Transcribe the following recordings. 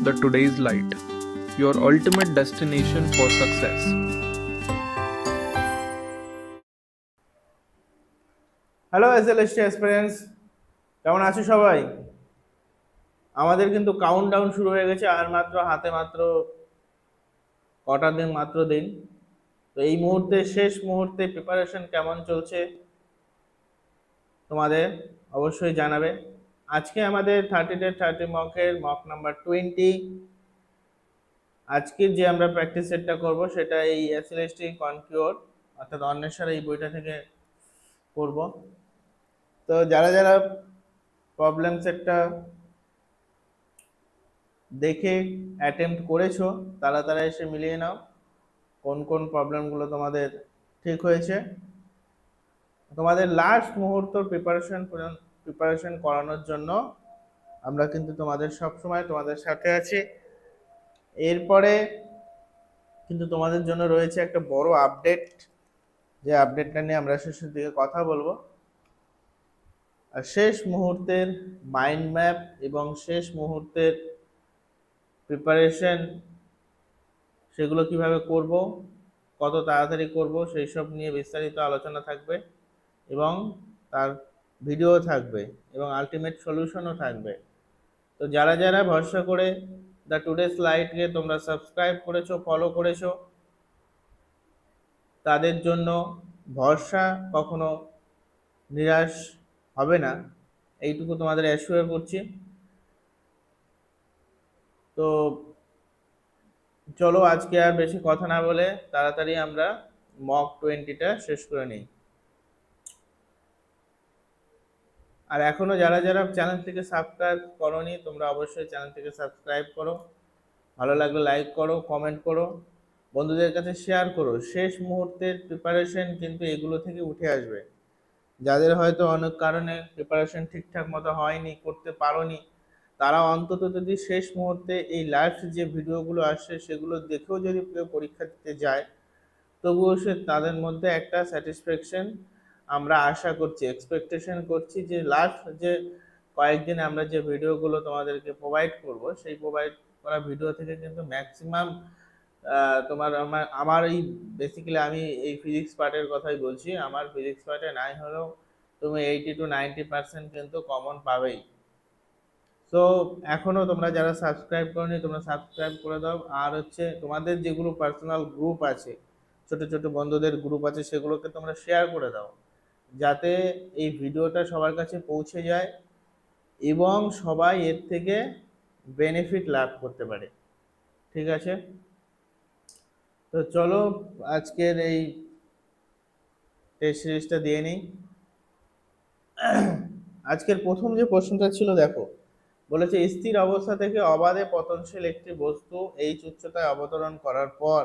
the Today's Light, your ultimate destination for success. Hello SLST aspirants, কেমন আছো সবাই? আমাদের কিন্তু কাউন্টডাউন শুরু হয়ে গেছে, আর মাত্র হাতে মাত্র কটা দিন দিন। তো এই মুহূর্তে শেষ মুহূর্তে প্রিপারেশন কেমন চলছে তোমাদের অবশ্যই জানাবে। আজকে আমাদের 30 মকের মক নাম্বার 20। আজকে যে আমরা প্র্যাকটিস সেটটা করব সেটা এই এসএলএসটি কনকিওর অর্থাৎ অন্বেষার এই বইটা থেকে করব। তো যারা যারা প্রবলেম সেটটা দেখে অ্যাটেম্প্ট করেছো তারা তারা এসে মিলিয়ে নাও কোন কোন প্রবলেমগুলো তোমাদের ঠিক হয়েছে। তোমাদের লাস্ট মুহূর্ত প্রিপারেশন করানোর জন্য আমরা কিন্তু তোমাদের সবসময় তোমাদের সাথে আছি। এরপরে কিন্তু তোমাদের জন্য রয়েছে একটা বড় আপডেট, যে আপডেটটা নিয়ে আমরা শেষের দিকে কথা বলবো। আর শেষ মুহূর্তের মাইন্ড ম্যাপ এবং শেষ মুহূর্তের প্রিপারেশন, সেগুলো কিভাবে করব, কত তাড়াতাড়ি করব, সেই সব নিয়ে বিস্তারিত আলোচনা থাকবে এবং তার ভিডিও থাকবে এবং আলটিমেট সলিউশনও থাকবে। তো যারা যারা ভরসা করে দ্য টুডেস লাইটকে তোমরা সাবস্ক্রাইব করেছো, ফলো করেছো, তাদের জন্য ভরসা কখনো নিরাশ হবে না, এইটুকু তোমাদের অ্যাসিওর করছি। তো চলো আজকে আর বেশি কথা না বলে তাড়াতাড়ি আমরা মক 20টা শেষ করে নিই। আর এখনো যারা যারা চ্যানেলটিকে সাবস্ক্রাইব করোনি তোমরা অবশ্যই চ্যানেলটিকে সাবস্ক্রাইব করো, ভালো লাগলে লাইক করো, কমেন্ট করো, বন্ধুদের কাছে শেয়ার করো। শেষ মুহূর্তের প্রিপারেশন কিন্তু এগুলো থেকে উঠে আসবে। যাদের হয়তো অনেক কারণে প্রিপারেশন ঠিকঠাক মতো হয়নি, করতে পারোনি, তারা অন্তত যদি শেষ মুহূর্তে এই লাইভ যে ভিডিওগুলো আসছে সেগুলো দেখেও যদি কেউ পরীক্ষা দিতে যায়, তবুও সে তাদের মধ্যে একটা স্যাটিসফ্যাকশন আমরা আশা করছি, এক্সপেকটেশন করছি যে লাস্ট যে কয়েকদিন আমরা যে ভিডিওগুলো তোমাদেরকে প্রোভাইড করব, সেই প্রোভাইড করা ভিডিও থেকে কিন্তু ম্যাক্সিমাম তোমার আমার এই বেসিক্যালি আমি এই ফিজিক্স পার্টের কথাই বলছি, আমার ফিজিক্স পার্টে নাই হলেও তুমি 80 to 90% কিন্তু কমন পাবেই। তো এখনো তোমরা যারা সাবস্ক্রাইব করনি তোমরা সাবস্ক্রাইব করে দাও। আর হচ্ছে তোমাদের যেগুলো পার্সোনাল গ্রুপ আছে, ছোট ছোট বন্ধুদের গ্রুপ আছে, সেগুলোকে তোমরা শেয়ার করে দাও যাতে এই ভিডিওটা সবার কাছে পৌঁছে যায় এবং সবাই এর থেকে বেনিফিট লাভ করতে পারে। ঠিক আছে, তো চলো আজকের এই টেস্ট সিরিজটা দিয়ে নিই। আজকের প্রথম যে প্রশ্নটা ছিল দেখো, বলেছে স্থির অবস্থা থেকে অবাধে পতনশীল একটি বস্তু এই উচ্চতায় অবতরণ করার পর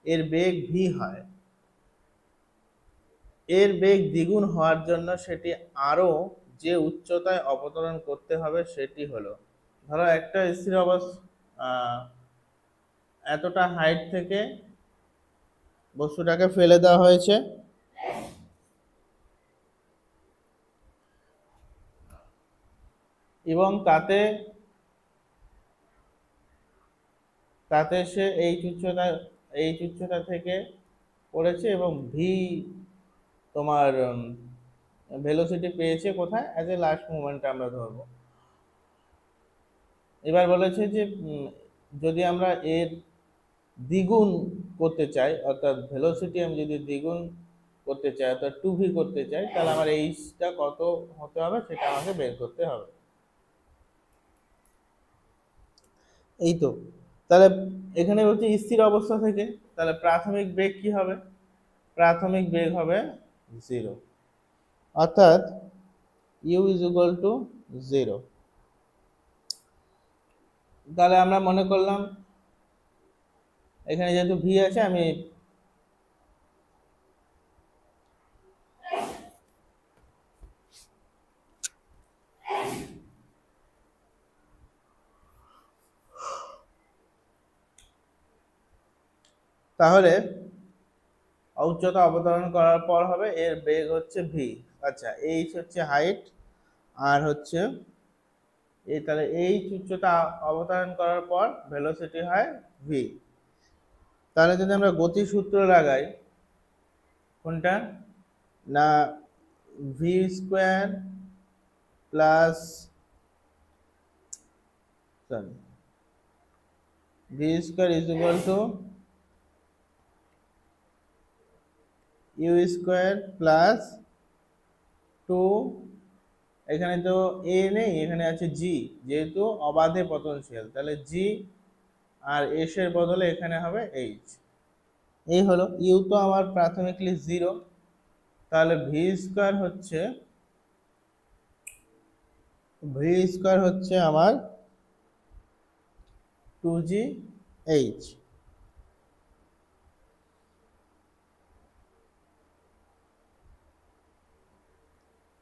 এর বেগ ভি হয়। এর বেগ দ্বিগুণ হওয়ার জন্য সেটি আরো যে উচ্চতায় অবতরণ করতে হবে সেটি হলো, ধরো একটা স্থির অবস্থা এতটা হাইট থেকে বস্তুটাকে ফেলে দেওয়া হয়েছে এবং তাতে তাতে সে এই উচ্চতা থেকে পড়েছে এবং ভি তোমার ভেলোসিটি পেয়েছে কোথায়, অ্যাজ এ লাস্ট মুভমেন্ট আমরা ধরবো। এবার বলেছে যে যদি আমরা এর দ্বিগুণ করতে চাই, অর্থাৎ ভেলোসিটি আমি যদি দ্বিগুণ করতে চাই অর্থাৎ 2v করতে চাই, তাহলে আমার এইচটা কত হতে হবে সেটা আমাকে বের করতে হবে। এই তো, তাহলে এখানে বলছে স্থির অবস্থা থেকে, তাহলে প্রাথমিক বেগ কি হবে? প্রাথমিক বেগ হবে 0, অর্থাৎ ইউ ইজ ইকুয়াল টু 0। তাহলে আমরা মনে করলাম এখানে যেহেতু ভি আছে, আমি তাহলে উচ্চতা অবতরণ করার পর হবে এর বেগ হচ্ছে ভি। আচ্ছা, এইচ হচ্ছে হাইট আর হচ্ছে এই তাহলে এইচ উচ্চতা অবতরণ করার পর ভেলোসিটি হয় ভি। তাহলে যদি আমরা গতি সূত্র লাগাই, কোনটা না, V square plus sorry V square is equal to U square plus two, এখানে তো এ নেই, এখানে আছে জি, যেহেতু অবাধে পতনশীল, তাহলে জি আর এস এর বদলে এখানে হবে এইচ। এই হলো, ইউ তো আমার প্রাথমিকলি 0, তাহলে ভি স্কোয়ার হচ্ছে আমার 2gh।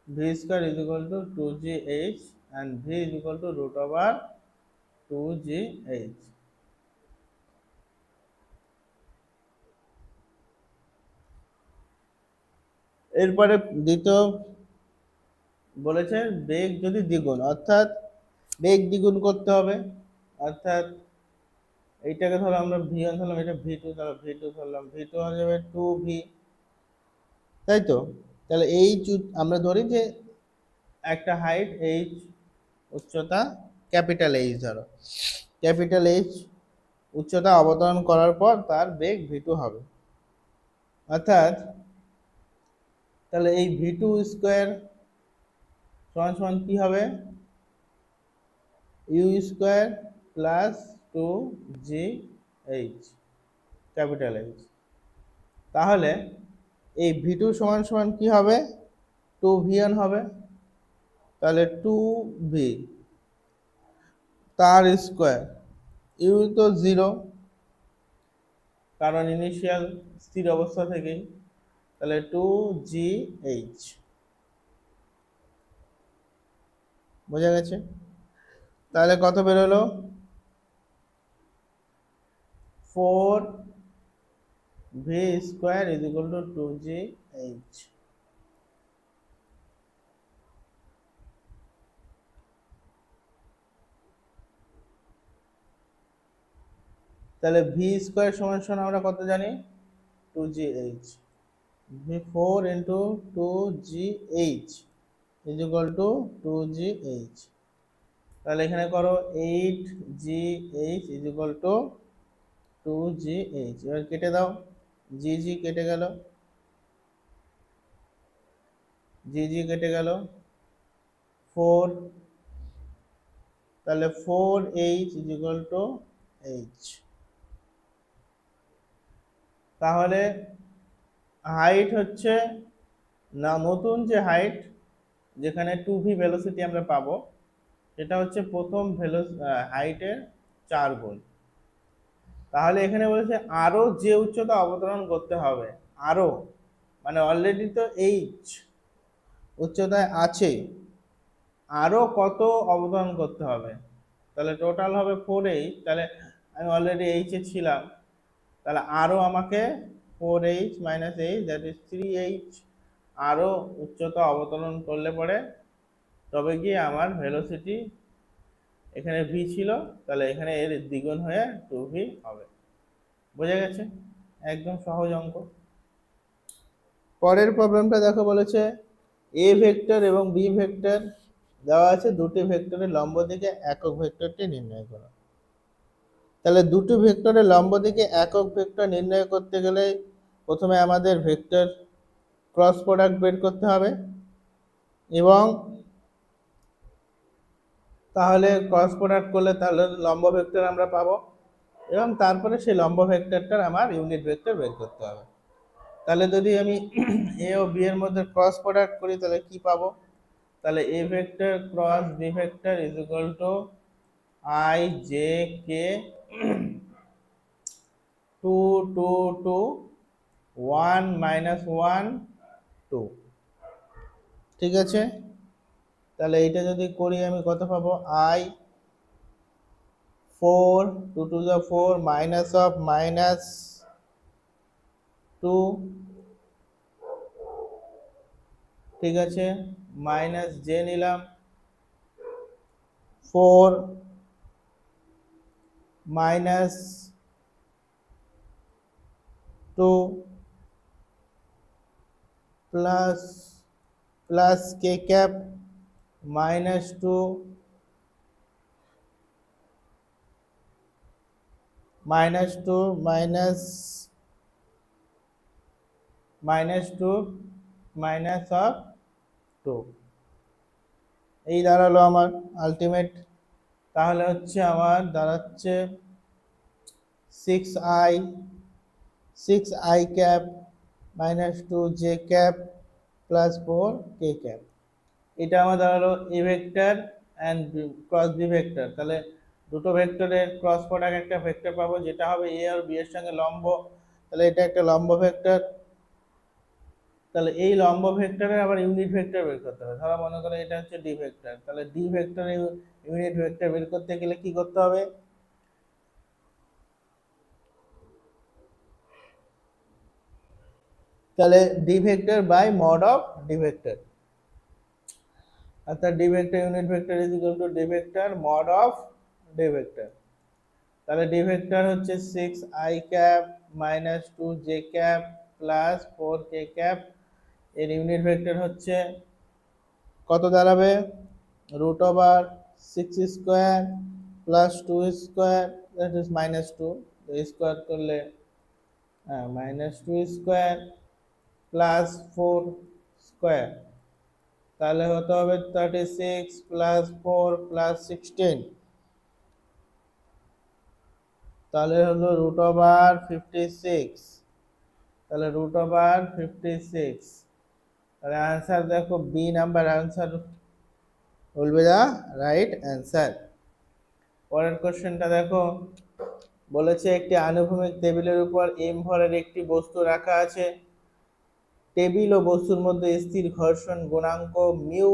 v square is equal to 2gh and v is equal to root over 2gh। এরপরে দ্বিতীয় বলেছে বেগ যদি দ্বিগুণ, অর্থাৎ বেগ দ্বিগুণ করতে হবে, অর্থাৎ এইটাকে ধরো আমরা v1 ধরলাম, এটা v2, তাহলে v2 ধরলাম, v2 হয়ে যাবে 2v, তাই তো। তাহলে এইচ আমরা ধরি যে একটা হাইট এইচ, উচ্চতা ক্যাপিটাল এইচ, ধরো ক্যাপিটাল এইচ উচ্চতা অবতরণ করার পর তার বেগ v2 হবে, অর্থাৎ তাহলে এই v2 স্কোয়ার সমান সমান কি হবে, U square plus 2gh capital H. তাহলে এই v2 সমান সমান কি হবে, 2v1 হবে, তাহলে 2v তার স্কোয়ার, ইউ তো 0 কারণ ইনিশিয়াল স্থির অবস্থা থেকেই, তাহলে 2gh, বোঝা গেছে। তাহলে কত বেরোলো, 4v square is equal two 2gh। তাহলে ভি স্কোয়ার সমান সমান আমরা কত জানি, 2gh, v4 into 2gh is equal two 2gh। তাহলে এখানে করো 8gh is equal two 2gh। এবার কেটে দাও, জি কেটে গেল, জি কেটে গেল, 4, তাহলে 4h is equal two h। তাহলে হাইট হচ্ছে না, নতুন যে হাইট যেখানে 2v ভেলোসিটি আমরা পাবো, সেটা হচ্ছে প্রথম হাইটের 4 গুণ। তাহলে এখানে বলেছে আরো যে উচ্চতা অবতরণ করতে হবে, আরো মানে অলরেডি তো এইচ উচ্চতায় আছে, আরো কত অবতরণ করতে হবে, তাহলে টোটাল হবে 4h, তাহলে আমি অলরেডি এইচে ছিলাম, তাহলে আরো আমাকে 4h minus h that is 3h আরো উচ্চতা অবতরণ করলে পরে তবে গিয়ে আমার ভেলোসিটি, এখানে v ছিল, তাহলে এখানে এর দ্বিগুণ হয়ে 2v হবে। বোঝা গেছে, একদম সহজ অঙ্ক। পরের প্রবলেমটা দেখো, বলেছে a ভেক্টর এবং b ভেক্টর দেওয়া আছে, দুটি ভেক্টরের লম্ব দিকে একক ভেক্টরটি নির্ণয় করো। তাহলে দুটি ভেক্টরের লম্ব দিকে একক ভেক্টর নির্ণয় করতে গেলে প্রথমে আমাদের ভেক্টর ক্রস প্রোডাক্ট বের করতে হবে, এবং তাহলে ক্রস প্রোডাক্ট করলে তাহলে লম্ব ভেক্টর আমরা পাবো, এবং তারপরে সেই লম্ব ভেক্টরটার আমার ইউনিট ভেক্টর বের করতে হবে। তাহলে যদি আমি এ ও বি এর মধ্যে ক্রস প্রোডাক্ট করি তাহলে কি পাবো, তাহলে A vector cross B vector is equal to I J K 2 2 2 1 minus 1 2। ঠিক আছে, তাহলে এইটা যদি করি আমি কত পাবো, I 4 2 to the 4 minus of minus 2, ঠিক আছে, মাইনাস জে নিলাম 4 minus 2 plus k cap minus 2 minus 2 minus 2 minus of 2 এই দাঁড়ালো আমার আলটিমেট। তাহলে হচ্ছে আমার দাঁড়াচ্ছে 6i cap minus 2j cap plus 4k cap। এটা আমার দাঁড়ালো A vector and cross B vector. তাহলে দুটো ভেক্টরের ক্রস প্রোডাক্ট একটা ভেক্টর পাবো যেটা হবে এ আর বি এর সঙ্গে লম্ব। তাহলে এটা একটা লম্ব ভেক্টর। তাহলে এই লম্ব ভেক্টরের আবার ইউনিট ভেক্টর বের করতে হবে। ধরো মনে করো এটা হচ্ছে ডি ভেক্টর, তাহলে ডি ভেক্টরের ইউনিট ভেক্টর বের করতে গেলে কি করতে হবে? তাহলে D vector by mod of D vector, অর্থাৎ D vector unit vector is equal to D vector mod of D vector. তাহলে ডি ভেক্টর হচ্ছে 6i cap minus 2j cap plus 4k cap. এর ইউনিট ভেক্টর হচ্ছে কত দাঁড়াবে? Root over 6 square plus 2 square that is minus 2, square করলে minus 2 square plus 4 square, তাহলে হতে হবে 36 প্লাস 4 প্লাস 16, তাহলে হলো রুট ওভার 56। তাহলে রুট ওভার 56, তাহলে आंसर দেখো বি নাম্বার आंसर বলবে দা রাইট आंसर। পরের কোশ্চেনটা দেখো, বলেছে একটি আনুভূমিক টেবিলের উপর m ভরের একটি বস্তু রাখা আছে। টেবিল ও বস্তুর মধ্যে স্থির ঘর্ষণ গুণাঙ্ক মিউ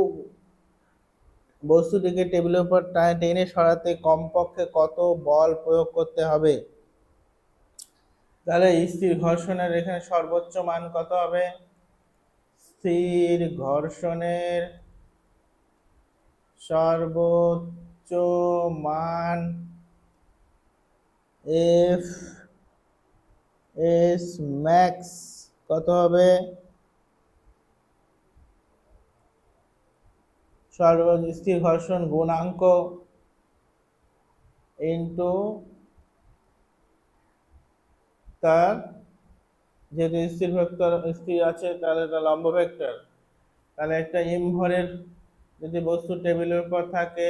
বস্তুটিকে টেবিলের উপর টেনে সরাতে কমপক্ষে কত বল প্রয়োগ করতে হবে? তাহলে স্থির ঘর্ষণের এখানে সর্বোচ্চ মান কত হবে? স্থির ঘর্ষণের সর্বোচ্চ মান এফ এস ম্যাক্স কত হবে? সর্বোচ্চ স্থির ঘর্ষণ গুণাঙ্ক ইন্টু তার, যেহেতু স্থির ভেক্টর স্থির আছে তাহলে এটা লম্ব ভেক্টর, তাহলে একটা m ভরের যদি বস্তু টেবিলের উপর থাকে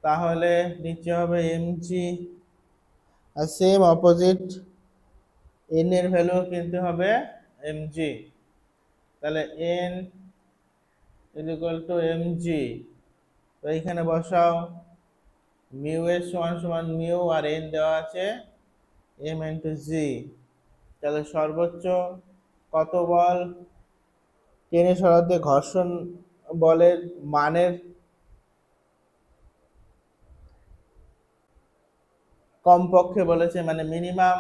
তাহলে নিচে হবে mg, আর সেম অপোজিট n এর ভ্যালু কিন্তু হবে mg। তাহলে n is equal two mg, তো এইখানে বসাও মিউ এর সমান সমান মিউ আর n দেওয়া আছে m ইন্টু g। তাহলে সর্বোচ্চ কত বল টেনে সরাতে ঘর্ষণ বলের মানের কমপক্ষে বলেছে, মানে মিনিমাম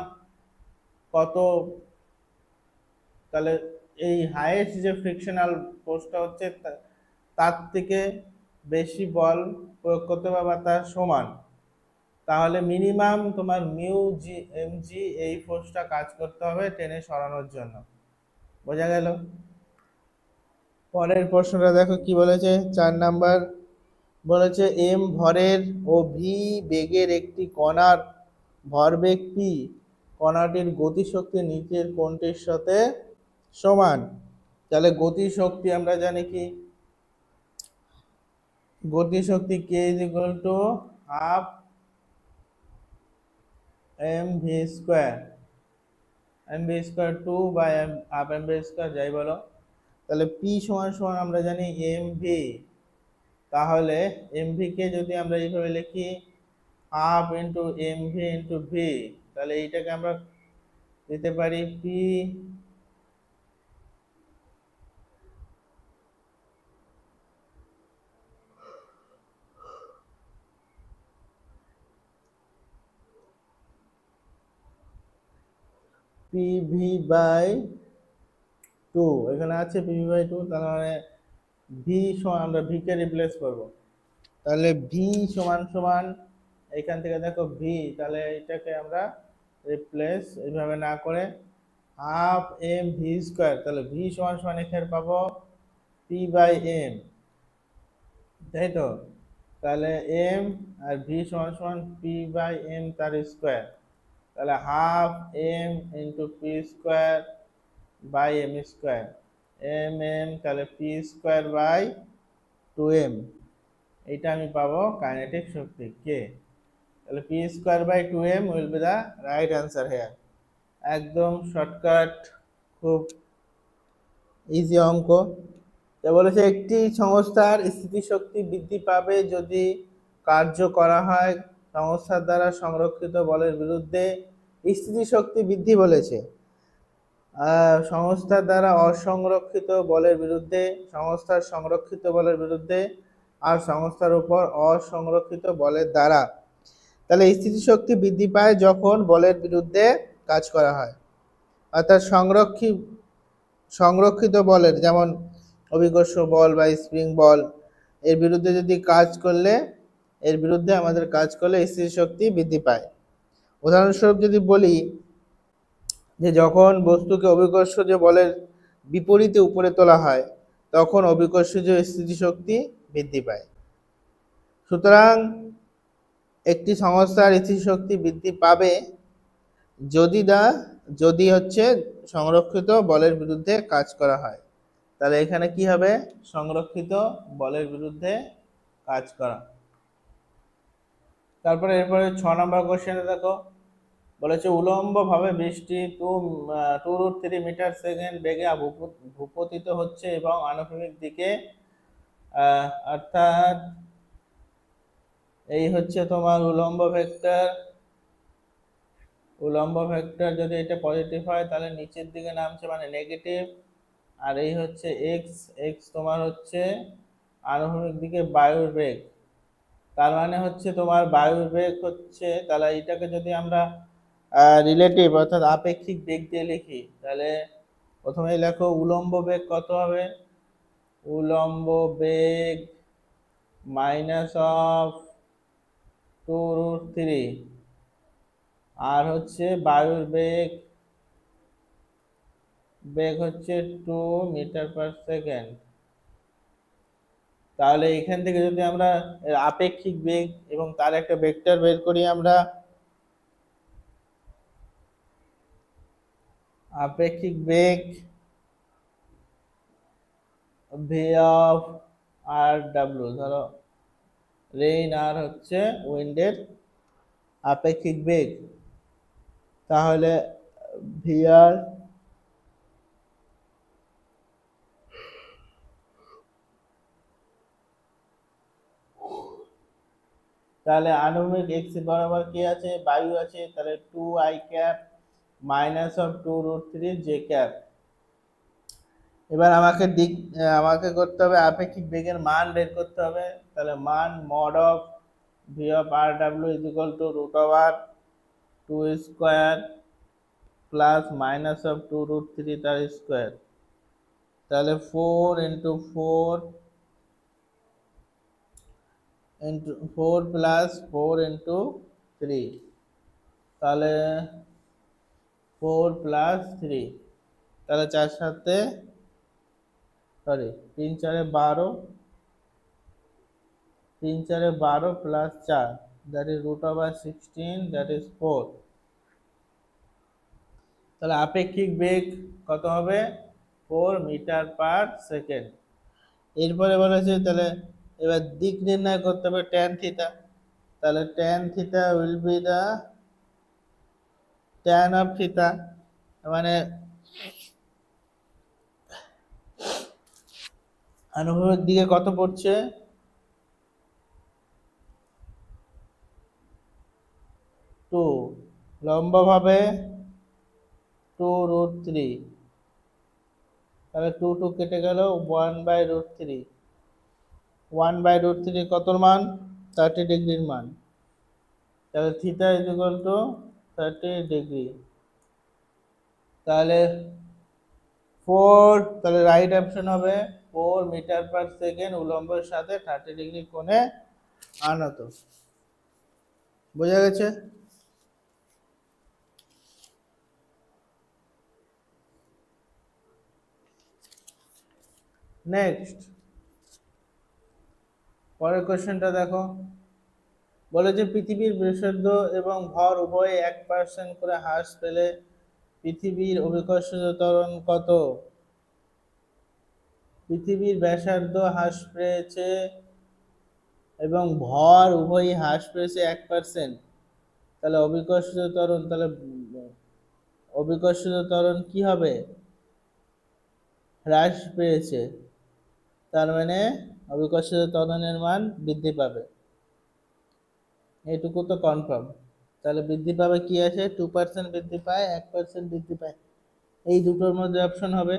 কত? তাহলে এই হাইয়েস্ট যে ফ্রিকশনাল ফোর্সটা হচ্ছে তার থেকে বেশি বল প্রয়োগ করতে হবে বা তার সমান, তাহলে মিনিমাম তোমার মিউ জি এম জি এই ফোর্সটা কাজ করতে হবে টেনে সরানোর জন্য। বোঝা গেল? পরের প্রশ্নটা দেখো কি বলেছে, 4 নাম্বার বলেছে এম ভরের ও ভি বেগের একটি কণার ভরবেগ পি, কণাটির গতিশক্তি নিচের কোনটির সাথে সমান? তাহলে গতিশক্তি আমরা জানি কি, গতিশক্তি K is equal to half M V square, M V square 2 বা হাফ এম ভি স্কোয়ার যাই বলো। তাহলে পি সমান সমান আমরা জানি এম ভি, তাহলে এম ভি কে যদি আমরা এইভাবে লিখি half into M V into V, তাহলে এইটাকে আমরা দিতে পারি পি পিভি বাই 2, এখানে আছে পিভি বাই 2, তাহলে মানে ভি সমান আমরা ভি কে রিপ্লেস করব, তাহলে ভি সমান সমান এখান থেকে দেখো ভি, তাহলে এটাকে আমরা রিপ্লেস এইভাবে না করে হাফ এম ভি স্কোয়ার, তাহলে ভি সমান সমান এখানে পাবো পি বাই এম, তাই তো? তাহলে এম আর ভি সমান সমান পি বাই এম তার স্কোয়ার, তাহলে half M into P square by M square, M M তাহলে পি স্কোয়ার বাই 2m, এইটা আমি পাবো কাইনেটিক শক্তি কে। তাহলে P square by 2m will be the right answer here. একদম শর্টকাট, খুব ইজি অঙ্ক। তো বলেছে একটি সংস্থার স্থিতিশক্তি বৃদ্ধি পাবে যদি কার্য করা হয় সংস্থার দ্বারা সংরক্ষিত বলের বিরুদ্ধে। স্থিতিশক্তি বৃদ্ধি বলেছে সংস্থার দ্বারা অসংরক্ষিত বলের বিরুদ্ধে, সংস্থার সংরক্ষিত বলের বিরুদ্ধে, আর সংস্থার উপর অসংরক্ষিত বলের দ্বারা। তাহলে স্থিতিশক্তি বৃদ্ধি পায় যখন বলের বিরুদ্ধে কাজ করা হয়, অর্থাৎ সংরক্ষিত বলের, যেমন অভিকর্ষ বল বা স্প্রিং বল, এর বিরুদ্ধে যদি কাজ করলে, এর বিরুদ্ধে আমাদের কাজ করলে স্থিতিশক্তি বৃদ্ধি পায়। উদাহরণস্বরূপ যদি বলি যে যখন বস্তুকে অভিকর্ষজ বলের বিপরীতে উপরে তোলা হয় তখন অভিকর্ষজ স্থিতিশক্তি বৃদ্ধি পায়। সুতরাং একটি সংস্থার স্থিতিশক্তি বৃদ্ধি পাবে যদি হচ্ছে সংরক্ষিত বলের বিরুদ্ধে কাজ করা হয়। তাহলে এখানে কি হবে? সংরক্ষিত বলের বিরুদ্ধে কাজ করা। তারপরে এরপরে 6 নম্বর কোশ্চেনে দেখো, বলেছে উলম্ব ভাবে বৃষ্টি 2√3 মিটার সেকেন্ড বেগে ভূপতিত হচ্ছে এবং আনুভূমিক দিকে অর্থাৎ এই হচ্ছে তোমার উলম্ব ভেক্টর। উলম্ব ভেক্টর যদি এটা পজিটিভ হয় তাহলে নিচের দিকে নামছে মানে নেগেটিভ, আর এই হচ্ছে এক্স, এক্স তোমার হচ্ছে আনুভূমিক দিকে বায়ুর বেগ। তার মানে হচ্ছে তোমার বায়ুর বেগ হচ্ছে, তাহলে এটাকে যদি আমরা রিলেটিভ অর্থাৎ আপেক্ষিক বেগ দিয়ে লিখি তাহলে প্রথমেই লেখো উলম্ব বেগ কত হবে, উলম্ব বেগ মাইনাস অফ 2√3 আর হচ্ছে বায়ুর বেগ, বেগ হচ্ছে 2 মিটার পার সেকেন্ড। তাহলে এখান থেকে যদি আমরা আপেক্ষিক বেগ এবং তার একটা ভেক্টর বের করি, আমরা আপেক্ষিক বেগ ভি অফ আর ডাব্লিউ, ধরো রেইন আর হচ্ছে উইন্ডের আপেক্ষিক বেগ, তাহলে ভি আর তাহলে আনুভূমিক এক্স বরাবর কি আছে? বায়ু আছে, তাহলে 2i cap minus of 2√3 J cap. এবার আমাকে করতে হবে আপেক্ষিক বেগের মান বের করতে হবে। তাহলে মান mod of V of R W is equal to √2 square plus minus of 2√3 তার স্কোয়ার, তাহলে 4 ইন্টু 4 প্লাস 4 ইন্টু 3, তাহলে 4 প্লাস 3, তাহলে 4 সাথে sorry 3 4 12, 3 4 12 plus 4 that is √16 that is 4। তাহলে আপেক্ষিক বেগ কত হবে? 4 মিটার পার সেকেন্ড। এরপরে বলেছে তাহলে এবার দিক নির্ণয় করতে হবে ট্যান থিটা, তাহলে tan theta will be the tan of theta, মানে আনুভূমিক দিকে কত পড়ছে? 2, লম্বভাবে 2√3, তাহলে 2 কেটে গেল 1/√3, 1/√3 কতর মান? 30 ডিগ্রির মান, তাহলে theta is equal two 30 degree. তাহলে 4, তাহলে রাইট অপশন হবে 4 মিটার পার সেকেন্ড উলম্বের সাথে 30 ডিগ্রি কোণে আনত। বোঝা গেছে? নেক্সট পরের কোশ্চেনটা দেখো, বলেছে পৃথিবীর ব্যাসার্ধ এবং ভর উভয়ে 1% করে হ্রাস পেলে পৃথিবীর অভিকর্ষজ ত্বরণ কত? পৃথিবীর ব্যাসার্ধ হ্রাস পেয়েছে এবং ভর উভয়ই হ্রাস পেয়েছে 1%, তাহলে অভিকর্ষজ ত্বরণ, তাহলে অভিকর্ষজ ত্বরণ কি হবে? হ্রাস পেয়েছে, তার মানে অভিকর্ষজ ত্বরণের মান বৃদ্ধি পাবে, এইটুকু তো কনফার্ম। তাহলে বৃদ্ধি পাবে কি আছে? 2% বৃদ্ধি পায়, 1% বৃদ্ধি পায়, এই দুটোর মধ্যে অপশন হবে।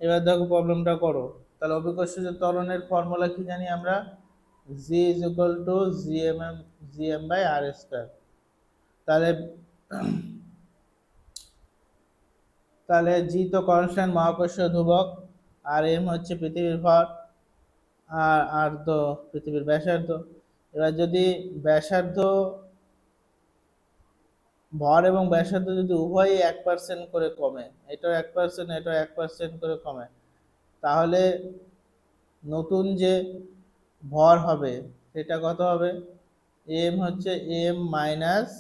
এবার দেখো প্রবলেমটা করো। তাহলে অভিকর্ষজ ত্বরণের ফর্মুলা কি জানি আমরা? g is equal to gm by r square। তাহলে তাহলে জি তো কনস্ট্যান্ট মহাকর্ষীয় ধ্রুবক, আর এম হচ্ছে পৃথিবীর ভর, আর আর তো পৃথিবীর ব্যাসার্ধ। এবার যদি ব্যাসার্ধ, ভর এবং ব্যাসার্ধ যদি উভয়ই 1% করে কমে, এটাও 1% এটাও 1% করে কমে, তাহলে নতুন যে ভর হবে সেটা কত হবে? এম হচ্ছে এম মাইনাস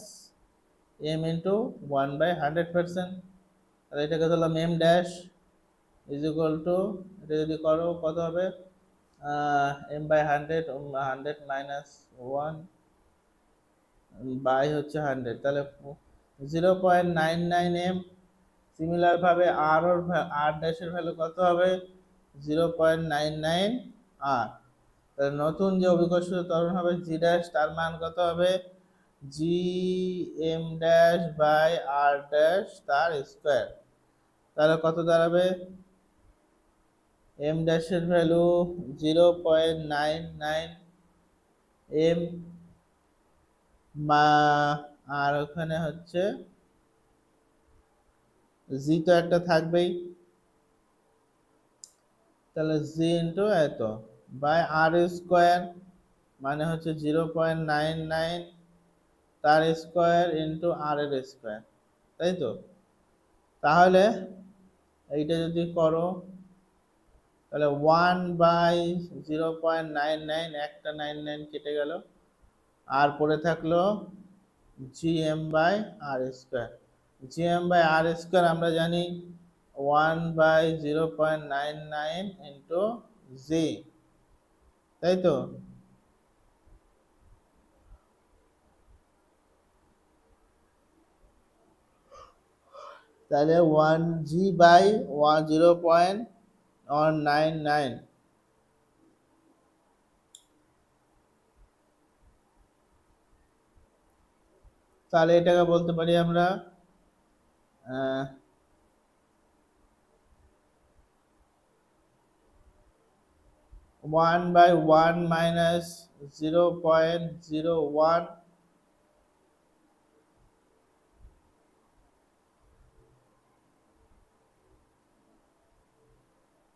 এম ইন্টু 1/100%। তাহলে এটাকে ধরলাম M dash is equal to, এটা যদি করো কত হবে? এম বাই 100, 100 মাইনাস 1 বাই হচ্ছে 100, তাহলে 0.99 এম। সিমিলার ভাবে আর ওর আর ড্যাশের ভ্যালু কত হবে? 0.99 আর। তাহলে নতুন যে অভিকর্ষজ ত্বরণ হবে জি ড্যাশ, তার মান কত হবে? G M dash by R dash তার স্কোয়ার। তাহলে কত দাঁড়াবে? এম ড্যাশের ভ্যালু 0.99 এম, আর ওখানে হচ্ছে জি তো একটা থাকবেই, তাহলে জি ইন্টু এত বাই আর স্কোয়ার, মানে হচ্ছে 0.99 তার স্কোয়ার ইন্টু আর এর স্কোয়ার, তাই তো? তাহলে এইটা যদি করো তাহলে 1/0.99, একটা 99 কেটে গেল, আর পড়ে থাকলো GM by R square. GM by R square আমরা জানি 1/0.99 ইন্টু জি, তাই তো? তাহলে 1g/0.99, তাহলে এটাকে বলতে পারি আমরা 1/1 মাইনাস 0.01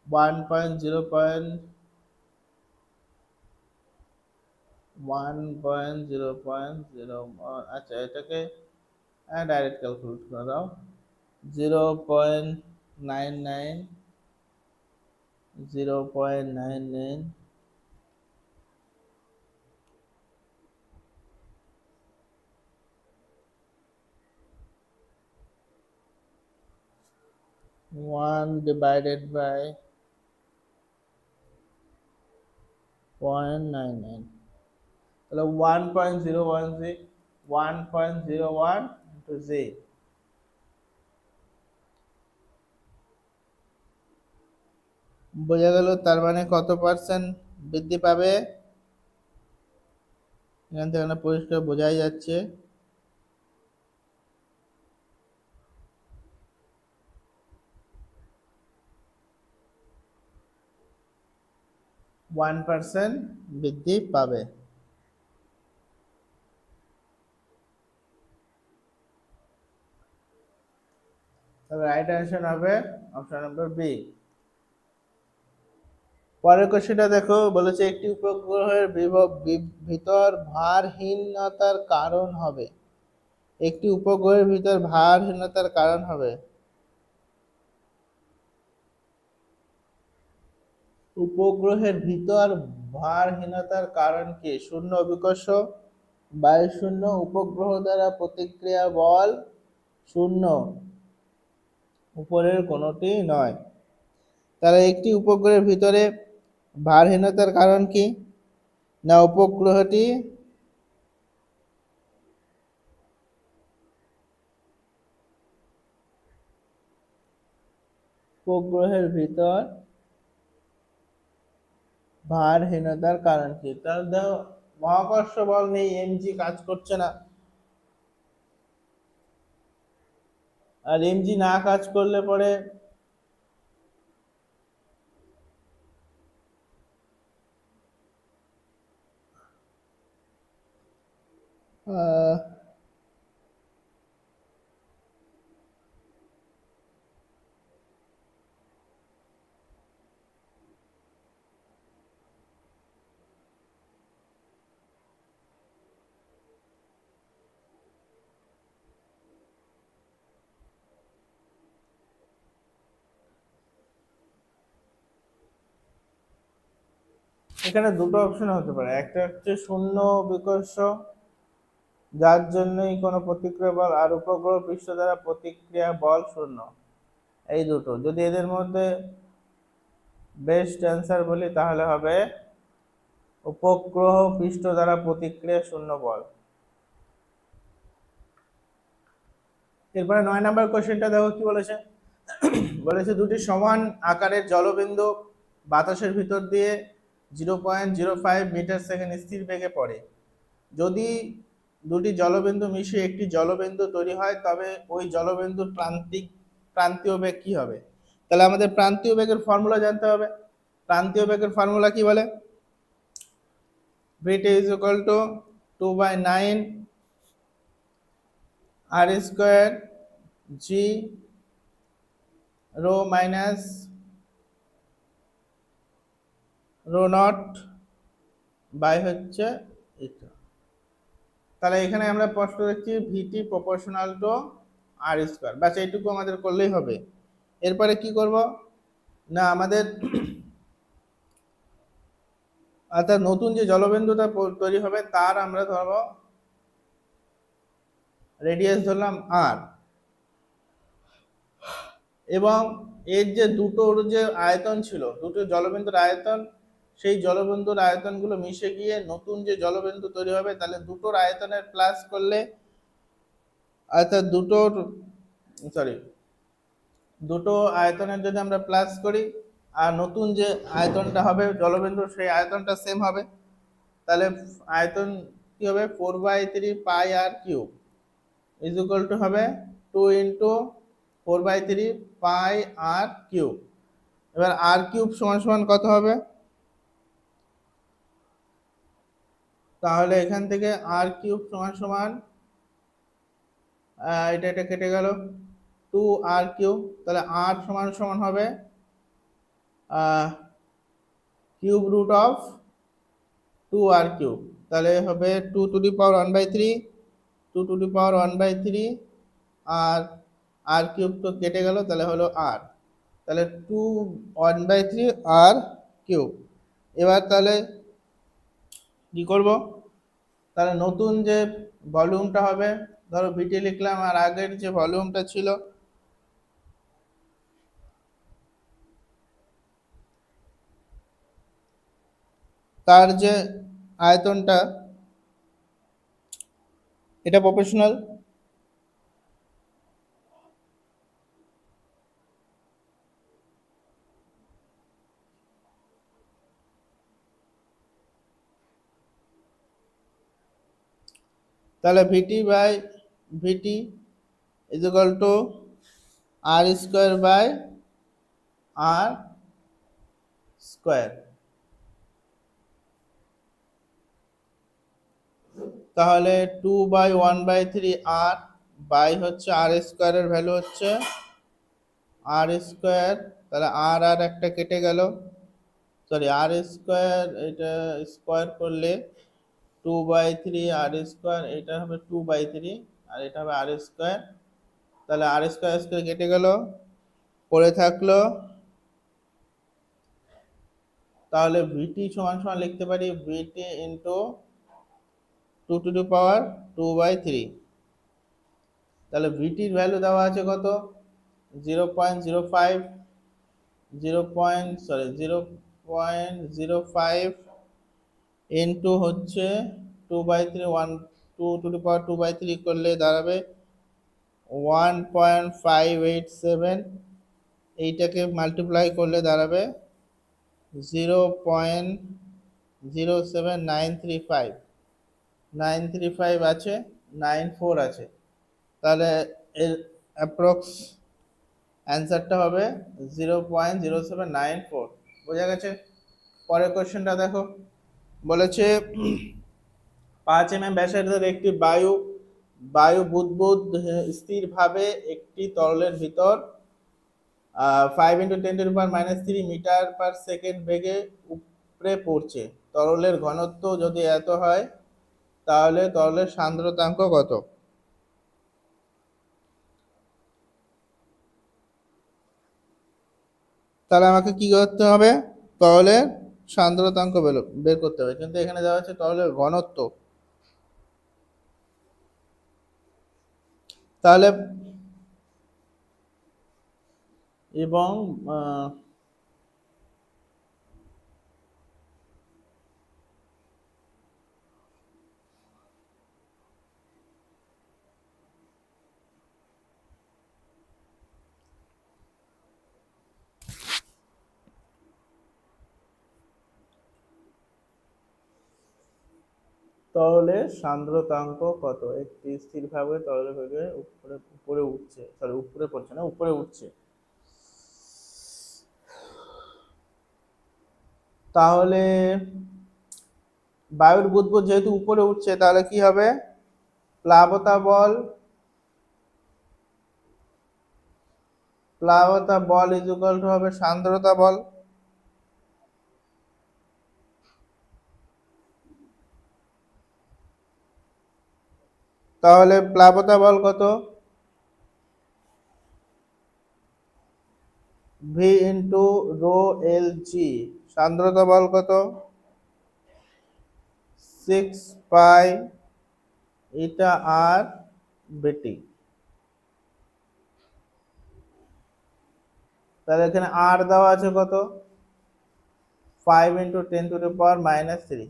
1.0.0, আচ্ছা এটাকে ডাইরেক্ট ক্যালকুলেট করে দাও। 0.99, 0.99 1 divided by 0.99, তাহলে 1.01 into z। বোঝা গেল? তার মানে কত পার্সেন্ট বৃদ্ধি পাবে? এখান থেকে পরিষ্কার বোঝাই যাচ্ছে। 1% বৃদ্ধি পাবে। তবে রাইট অ্যান্সার হবে অপশন নাম্বার বি। পরের কোশ্চেনটা দেখো, বলেছে একটি উপগ্রহের ভিতর ভারহীনতার কারণ হবে। একটি উপগ্রহের ভিতর ভারহীনতার কারণ হবে। উপগ্রহের ভিতর ভারহীনতার কারণ কি? শূন্য অভিকর্ষ, বায়ু শূন্য, উপগ্রহ দ্বারা প্রতিক্রিয়া বল শূন্য, উপরের কোনোটি নয়। তাহলে একটি উপগ্রহের ভিতরে ভারহীনতার কারণ কি? না উপগ্রহের ভিতর ভারহীনতার কারণ কি? তাহলে দেখো, মহাকর্ষ বল নেই, এমজি কাজ করছে না। আর এমজি না কাজ করলে পরে আহ এখানে দুটো অপশন হতে পারে। একটা হচ্ছে শূন্য বিকর্ষ, যার জন্যই কোনো প্রতিক্রিয়া বল, আর উপগ্রহ পৃষ্ঠ দ্বারা প্রতিক্রিয়া বল শূন্য। এই দুটো, যদি এদের মধ্যে বেস্ট অ্যান্সার বলি তাহলে হবে উপগ্রহ পৃষ্ঠ দ্বারা প্রতিক্রিয়া শূন্য বল। এরপরে 9 নম্বর কোশ্চেনটা দেখো কি বলেছে। বলেছে দুটি সমান আকারের জলবিন্দু বাতাসের ভিতর দিয়ে 0.05 মিটার সেকেন্ড স্থির বেগে পড়ে। যদি দুটি জলবিন্দু মিশে একটি জলবিন্দু তৈরি হয়, তবে ওই জলবিন্দুর প্রান্তীয় বেগ কি হবে? তাহলে আমাদের প্রান্তীয় বেগের ফর্মুলা জানতে হবে। প্রান্তীয় বেগের ফর্মুলা কি বলে? vt is equal to 2/9 r square g rho minus rho naught by হচ্ছে এটা। তাহলে এখানে আমরা স্পষ্ট দেখছি VT proportional to R square, বাস এইটুকু আমাদের করলেই হবে। এরপরে কি করব না, আমাদের অর্থাৎ নতুন যে জলবিন্দুটা তৈরি হবে তার আমরা ধরব রেডিয়াস ধরলাম আর, এবং এর যে দুটোর যে আয়তন ছিল, দুটো জলবিন্দুর আয়তন, সেই জলবিন্দুর আয়তনগুলো মিশে গিয়ে নতুন যে জলবিন্দু তৈরি হবে, তাহলে দুটোর আয়তনের প্লাস করলে, অর্থাৎ দুটো আয়তনের যদি আমরা প্লাস করি আর নতুন যে আয়তনটা হবে জলবিন্দুর, সেই আয়তনটা সেম হবে, তাহলে আয়তন কি হবে? 4/3 পাই আর কিউব ইজ ইকুয়াল টু হবে 2 ইন্টু 4/3 পাই আর কিউব। এবার আর কিউব সমান সমান কত হবে? তাহলে এখান থেকে আর কিউব সমান সমান এটা কেটে গেল 2 আর কিউব, তাহলে আর সমান সমান হবে cube root of 2 R cube, তাহলে হবে 2 to the power 1/3, 2 to the power 1/3 R R cube তো কেটে গেল, তাহলে হলো আর, তাহলে 2 1/3 আর কিউব। এবার তাহলে কি করব? তাহলে নতুন যে ভলিউমটা হবে, ধরো ভিটি লিখলাম, আর আগের যে ভলিউমটা ছিল তার যে আয়তনটা, এটা প্রপোর্শনাল, তাহলে VT by VT is equal to R square by R square. তাহলে 2/1/3 আর বাই হচ্ছে আর স্কোয়ারের ভ্যালু হচ্ছে আর স্কোয়ার, তাহলে আর আর একটা কেটে গেল, তো সরি আর স্কোয়ার, এটা স্কোয়ার করলে 2/3 আর স্কোয়ার, এটা হবে 2/3 আর এটা হবে আর স্কোয়ার। তাহলে আর স্কোয়ার স্কোয়ার কেটে গেল, পড়ে থাকলো, তাহলে ভিটি সমান সমান লিখতে পারি ভিটি ইন্টু 2^2/3। তাহলে ভিটির ভ্যালু দেওয়া আছে কত, 0.05, 0.05 ইন্টু হচ্ছে 2/3, 2^2/3 করলে দাঁড়াবে 1.587, এইটাকে মাল্টিপ্লাই করলে দাঁড়াবে 0.07935 আছে, 94 আছে। তাহলে এর অ্যাপ্রক্স অ্যান্সারটা হবে 0.0794। বোঝা গেছে? পরের কোশ্চেনটা দেখো, বলেছে 5 mm ব্যাসার্ধের একটি বায়ু বুদবুদ স্থিরভাবে একটি তরলের ভিতর 5 × 10⁻³ মিটার/সেকেন্ড বেগে উপড়ে পড়ছে। তরলের ঘনত্ব যদি এত হয় তাহলে তরলের সান্দ্রতাঙ্ক কত? তাহলে আমাকে কি করতে হবে, তরলের সান্দ্রতাঙ্ক বের করতে হবে, কিন্তু এখানে দেওয়া আছে তরলের ঘনত্ব। তাহলে এবং তরলের সান্দ্রতাঙ্ক কত? একটি স্থিরভাবে তরলের বেগে উপরে উঠছে, সরি উপরে পড়ছে না, উপরে উঠছে। তাহলে বায়ুর বুদবুদ যেহেতু উপরে উঠছে, তাহলে কি হবে, প্লাবতা বল ইজ ইকুয়াল টু হবে সান্দ্রতা বল। তাহলে প্লাবতা বল কত, ভি ইন্টু রো এল জি। সান্দ্রতা বল কত, 6π এটা আর বেটি। তাহলে এখানে আর দেওয়া আছে কত, 5 × 10⁻³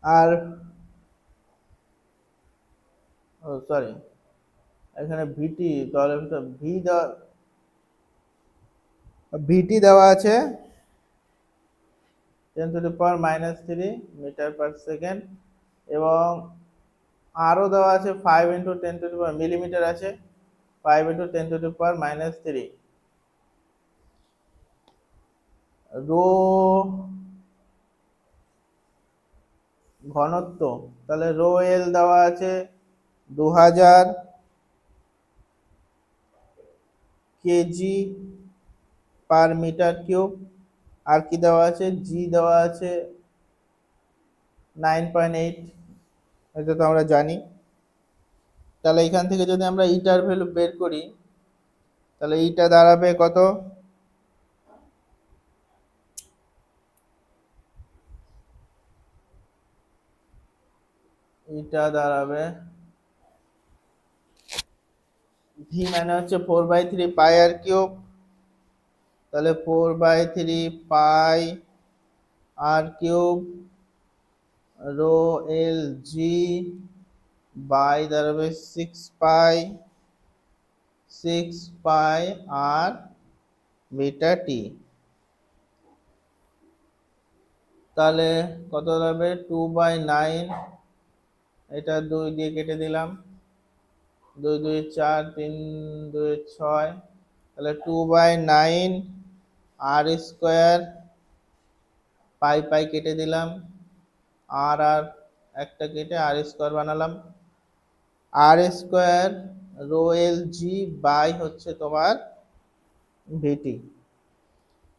আর সরি এখানে ভিটি, তাহলে ভিটি দেওয়া আছে 10⁻³ মিটার/সেকেন্ড এবং আরও দেওয়া আছে 5 × 10⁻³ মিলিমিটার আছে, 5 × 10⁻³ রো ঘনত্ব, তাহলে রো এল দেওয়া আছে 2000 kg/m³। আর কি দেওয়া আছে, জি দেওয়া আছে 9.8, এটা তো আমরা জানি। তাহলে এখান থেকে যদি আমরা ইটার ভ্যালু বের করি, তাহলে ইটা দাঁড়াবে কত, ইটা দাঁড়াবে ভি মানে হচ্ছে 4/3 তাহলে 4/3 রো এল জি বাই দাঁড়াবে 6π আর বিটা টি। তাহলে কত দাঁড়াবে, 2/9, এটা 2 দিয়ে কেটে দিলাম, 2 2 4, 3 2 6, তাহলে 2/9 আর স্কোয়ার, পাই কেটে দিলাম, আর একটা কেটে আর স্কোয়ার বানালাম, R square rho L G by হচ্ছে তোমার ভিটি।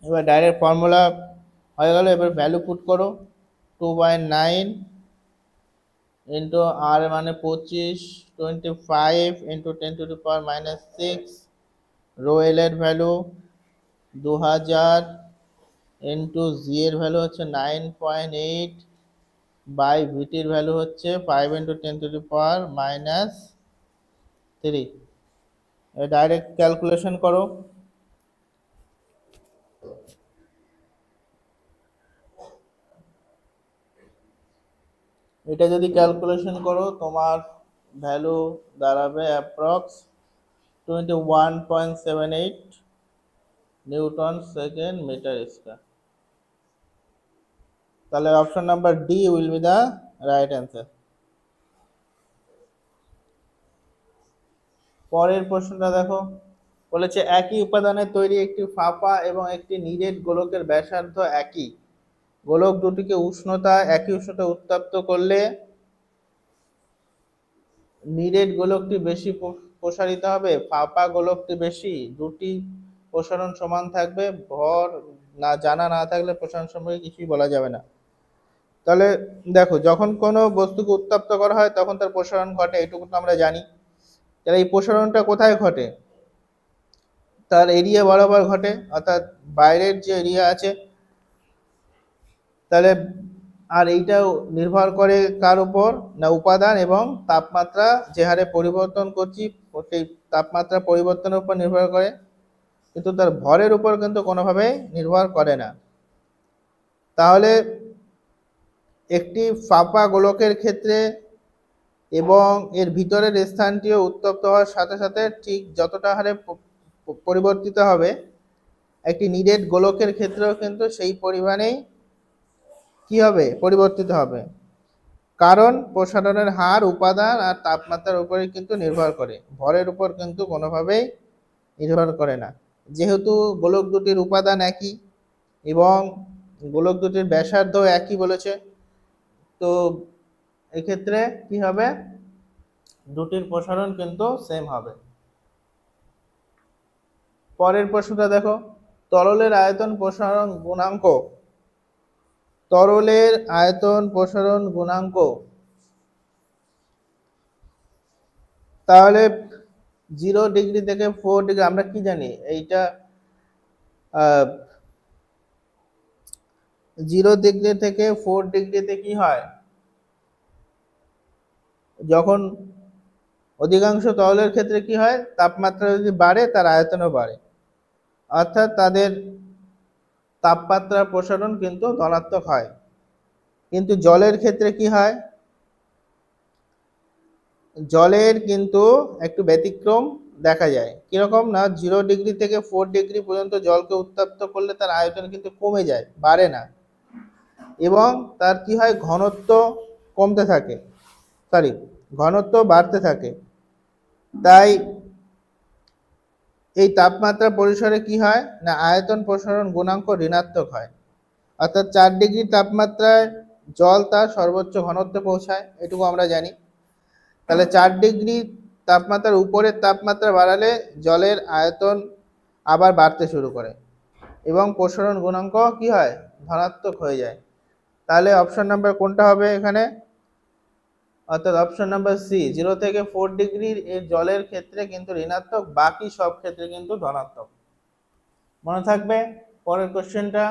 এবার ডাইরেক্ট ফর্মুলা হয়ে গেল। এবার ভ্যালু পুট করো, 2/9 ইন্টু আর মানে 25, 25 ইন্টু 10⁻⁻6, রো এল এর ভ্যালু 2000 ইন্টু জি এর ভ্যালু হচ্ছে 9.8 বাই ভিটির ভ্যালু হচ্ছে 5 ইন্টু 10⁻⁻3। ডাইরেক্ট ক্যালকুলেশন করো। এটা যদি ক্যালকুলেশন করো তোমার ভ্যালু দাঁড়াবে approx 21.78 newton second metre square. তাহলে option number D will be the right answer. পরের প্রশ্নটা দেখো, বলেছে একই উপাদানের তৈরি একটি ফাঁপা এবং একটি নিরেট গোলকের ব্যাসার্ধ একই। গোলক দুটিকে একই উষ্ণতা উত্তপ্ত করলে নিরেট গোলকটি বেশি প্রসারিত হবে, ফাঁপা গোলকটি বেশি। দুটি প্রসারণ সমান থাকবে, ভর জানা না থাকলে প্রসারণ সম্পর্কে কিছুই বলা যাবে না। তাহলে দেখো, যখন কোনো বস্তুকে উত্তপ্ত করা হয় তখন তার প্রসারণ ঘটে, এটুকু তো আমরা জানি। তাহলে এই প্রসারণটা কোথায় ঘটে? তার এরিয়া বরাবর ঘটে, অর্থাৎ বাইরের যে এরিয়া আছে। তাহলে আর এইটাও নির্ভর করে কার উপর না, উপাদান এবং তাপমাত্রা যে হারে পরিবর্তন করছি সেই তাপমাত্রা পরিবর্তনের উপর নির্ভর করে, কিন্তু তার ভরের উপর কিন্তু কোনোভাবেই নির্ভর করে না। তাহলে একটি ফাঁপা গোলকের ক্ষেত্রে এবং এর ভিতরের স্থানটিও উত্তপ্ত হওয়ার সাথে সাথে ঠিক যতটা হারে পরিবর্তিত হবে, একটি নিরেট গোলকের ক্ষেত্রেও কিন্তু সেই পরিমাণেই কি হবে, পরিবর্তিত হবে। কারণ প্রসারণের হার উপাদান আর তাপমাত্রার উপরে কিন্তু নির্ভর করে, ভরের উপর কিন্তু কোনোভাবেই নির্ভর করে না। যেহেতু গোলক দুটির উপাদান একই এবং গোলক দুটির ব্যাসার্ধ একই বলেছে, তো এক্ষেত্রে কি হবে, দুটির প্রসারণ কিন্তু সেম হবে। পরের প্রশ্নটা দেখো, তরলের আয়তন প্রসারণ গুণাঙ্ক। তরলের আয়তন প্রসারণ গুণাঙ্ক, তাহলে 0 ডিগ্রি থেকে 4 ডিগ্রি আমরা কি জানি, এইটা 0 ডিগ্রি থেকে 4 ডিগ্রিতে কি হয়, যখন অধিকাংশ তরলের ক্ষেত্রে কি হয়, তাপমাত্রা যদি বাড়ে তার আয়তনও বাড়ে, অর্থাৎ তাদের তাপমাত্রা প্রসারণ কিন্তু ধনাত্মক হয়। কিন্তু জলের ক্ষেত্রে কি হয়, জলের কিন্তু একটু ব্যতিক্রম দেখা যায়। কিরকম না, 0 ডিগ্রি থেকে 4 ডিগ্রি পর্যন্ত জলকে উত্তপ্ত করলে তার আয়তন কিন্তু কমে যায়, বাড়ে না, এবং তার কি হয়, ঘনত্ব কমতে থাকে, ঘনত্ব বাড়তে থাকে। তাই এই তাপমাত্রা পরিসরে কি হয় না, আয়তন প্রসারণ গুণাঙ্ক ঋণাত্মক হয়। অর্থাৎ 4 ডিগ্রি তাপমাত্রায় জল তার সর্বোচ্চ ঘনত্বে পৌঁছায়, এটুকু আমরা জানি। তাহলে 4 ডিগ্রি তাপমাত্রার উপরের তাপমাত্রা বাড়ালে জলের আয়তন আবার বাড়তে শুরু করে এবং প্রসারণ গুণাঙ্ক কি হয়, ধনাত্মক হয়ে যায়। তাহলে অপশন নাম্বার কোনটা হবে এখানে, অর্থাৎ অপশন নাম্বার সি, 0 থেকে 4 ডিগ্রির এর জলের ক্ষেত্রে কিন্তু ঋণাত্মক, বাকি সব ক্ষেত্রে কিন্তু ধনাত্মক। মনে থাকবে। পরের কোশ্চেনটা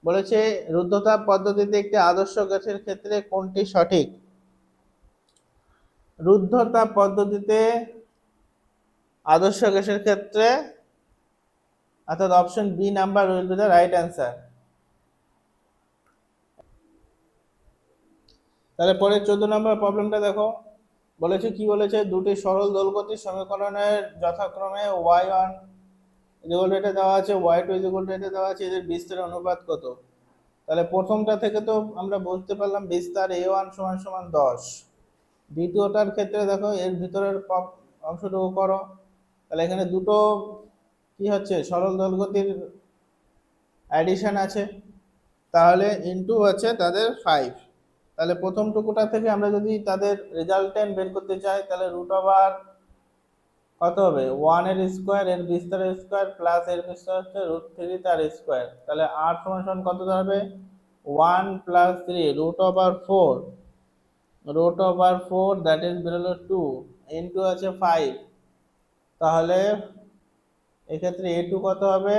বলেছে, রুদ্ধতাপ পদ্ধতিতে একটি আদর্শ গ্যাসের ক্ষেত্রে কোনটি সঠিক? রুদ্ধতাপ পদ্ধতিতে আদর্শ গ্যাসের ক্ষেত্রে, অর্থাৎ option B number will be the right answer. তাহলে পরের 14 নম্বর প্রবলেমটা দেখো, বলেছে কি বলেছে, দুটি সরল দোলগতির সমীকরণের যথাক্রমে y1 এটা দেওয়া আছে, y2 এটা দেওয়া আছে, এদের বিস্তারের অনুপাত কত? তাহলে প্রথমটা থেকে তো আমরা বলতে পারলাম বিস্তার a1 = 10। দ্বিতীয়টার ক্ষেত্রে দেখো, এর ভিতরের অংশটুকু করো। তাহলে এখানে দুটো কি হচ্ছে, সরল দোলগতির অ্যাডিশন আছে, তাহলে ইনটু হচ্ছে তাদের 5। তাহলে প্রথম টুকুটা থেকে আমরা যদি তাদের রেজাল্টেন্ট বের করতে চাই, তাহলে √5 কত হবে 1 এর স্কোয়ার এর বিস্তারের স্কোয়ার প্লাস এর বিস্তার হচ্ছে √3 তার স্কোয়ার, তাহলে r সমান সমান কত দাঁড়াবে 1 + 3 √4 দ্যাট ইজ বেরোলো 2 ইনটু আছে 5, তাহলে এক্ষেত্রে a2 কত হবে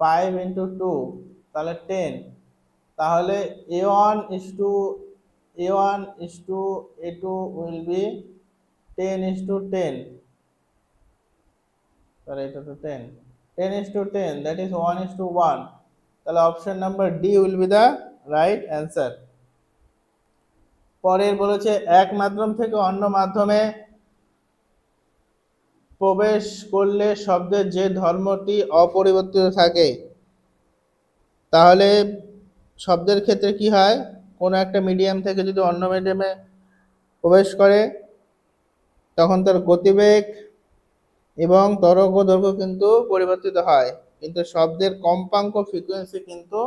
5 × 2 তাহলে 10, তাহলে a1 is to will be 10:10, তাহলে এটা তো 10:10 that is 1:1, তাহলে option number D will be the right answer। পরের বলেছে এক মাধ্যম থেকে অন্য মাধ্যমে প্রবেশ করলে শব্দের যে ধর্মটি অপরিবর্তিত থাকে, তাহলে শব্দের ক্ষেত্রে কি হয়, কোনো একটা মিডিয়াম থেকে যদি অন্য মিডিয়ামে প্রবেশ করে তখন তার গতিবেগ এবং তরঙ্গ দৈর্ঘ্য কিন্তু পরিবর্তিত হয়, কিন্তু শব্দের কম্পাঙ্ক ফ্রিকোয়েন্সি কিন্তু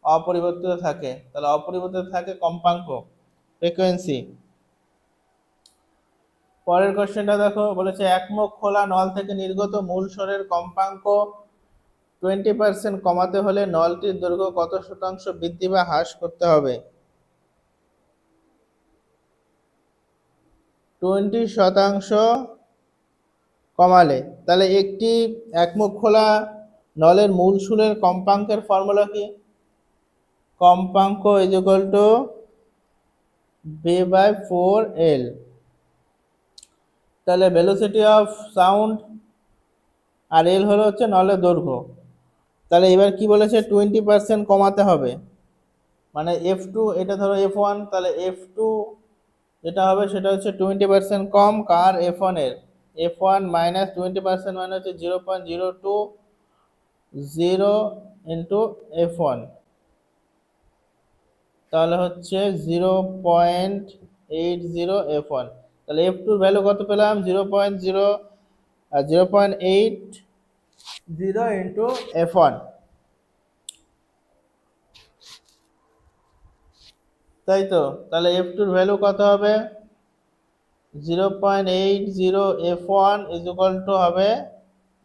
অপরিবর্তিত থাকে, তাহলে অপরিবর্তিত থাকে কম্পাঙ্ক ফ্রিকোয়েন্সি। পরের কোশ্চেনটা দেখো, বলেছে একমুখ খোলা নল থেকে নির্গত মূল স্বরের কম্পাঙ্ক 20% কমাতে হলে নলটির দৈর্ঘ্য কত শতাংশ বৃদ্ধি বা হ্রাস করতে হবে? 20% কমালে, তাহলে একটি একমুখ খোলা নলের মূল সুরের কম্পাঙ্কের ফর্মুলা কি? কম্পাঙ্ক ইজ ইকুয়াল টু v/4L, তাহলে ভেলোসিটি অফ সাউন্ড আর এল হলো হচ্ছে নলের দৈর্ঘ্য। তাহলে এবার কি বলেছে 20% কমাতে হবে, মানে f2 এটা ধরো f1, তাহলে f2 যেটা হবে সেটা হচ্ছে 20% কম কার f1 এর, f1 মাইনাস 20% মানে হচ্ছে 0.020 ইন্টু f1, তাহলে হচ্ছে 0.80 f1, তাহলে f2 ভ্যালু কত পেলাম 0.80 ইন্টু f1, তাই তো, তাহলে f2 এর ভ্যালু কত হবে 0.80 f1 ইজ ইকুয়াল টু হবে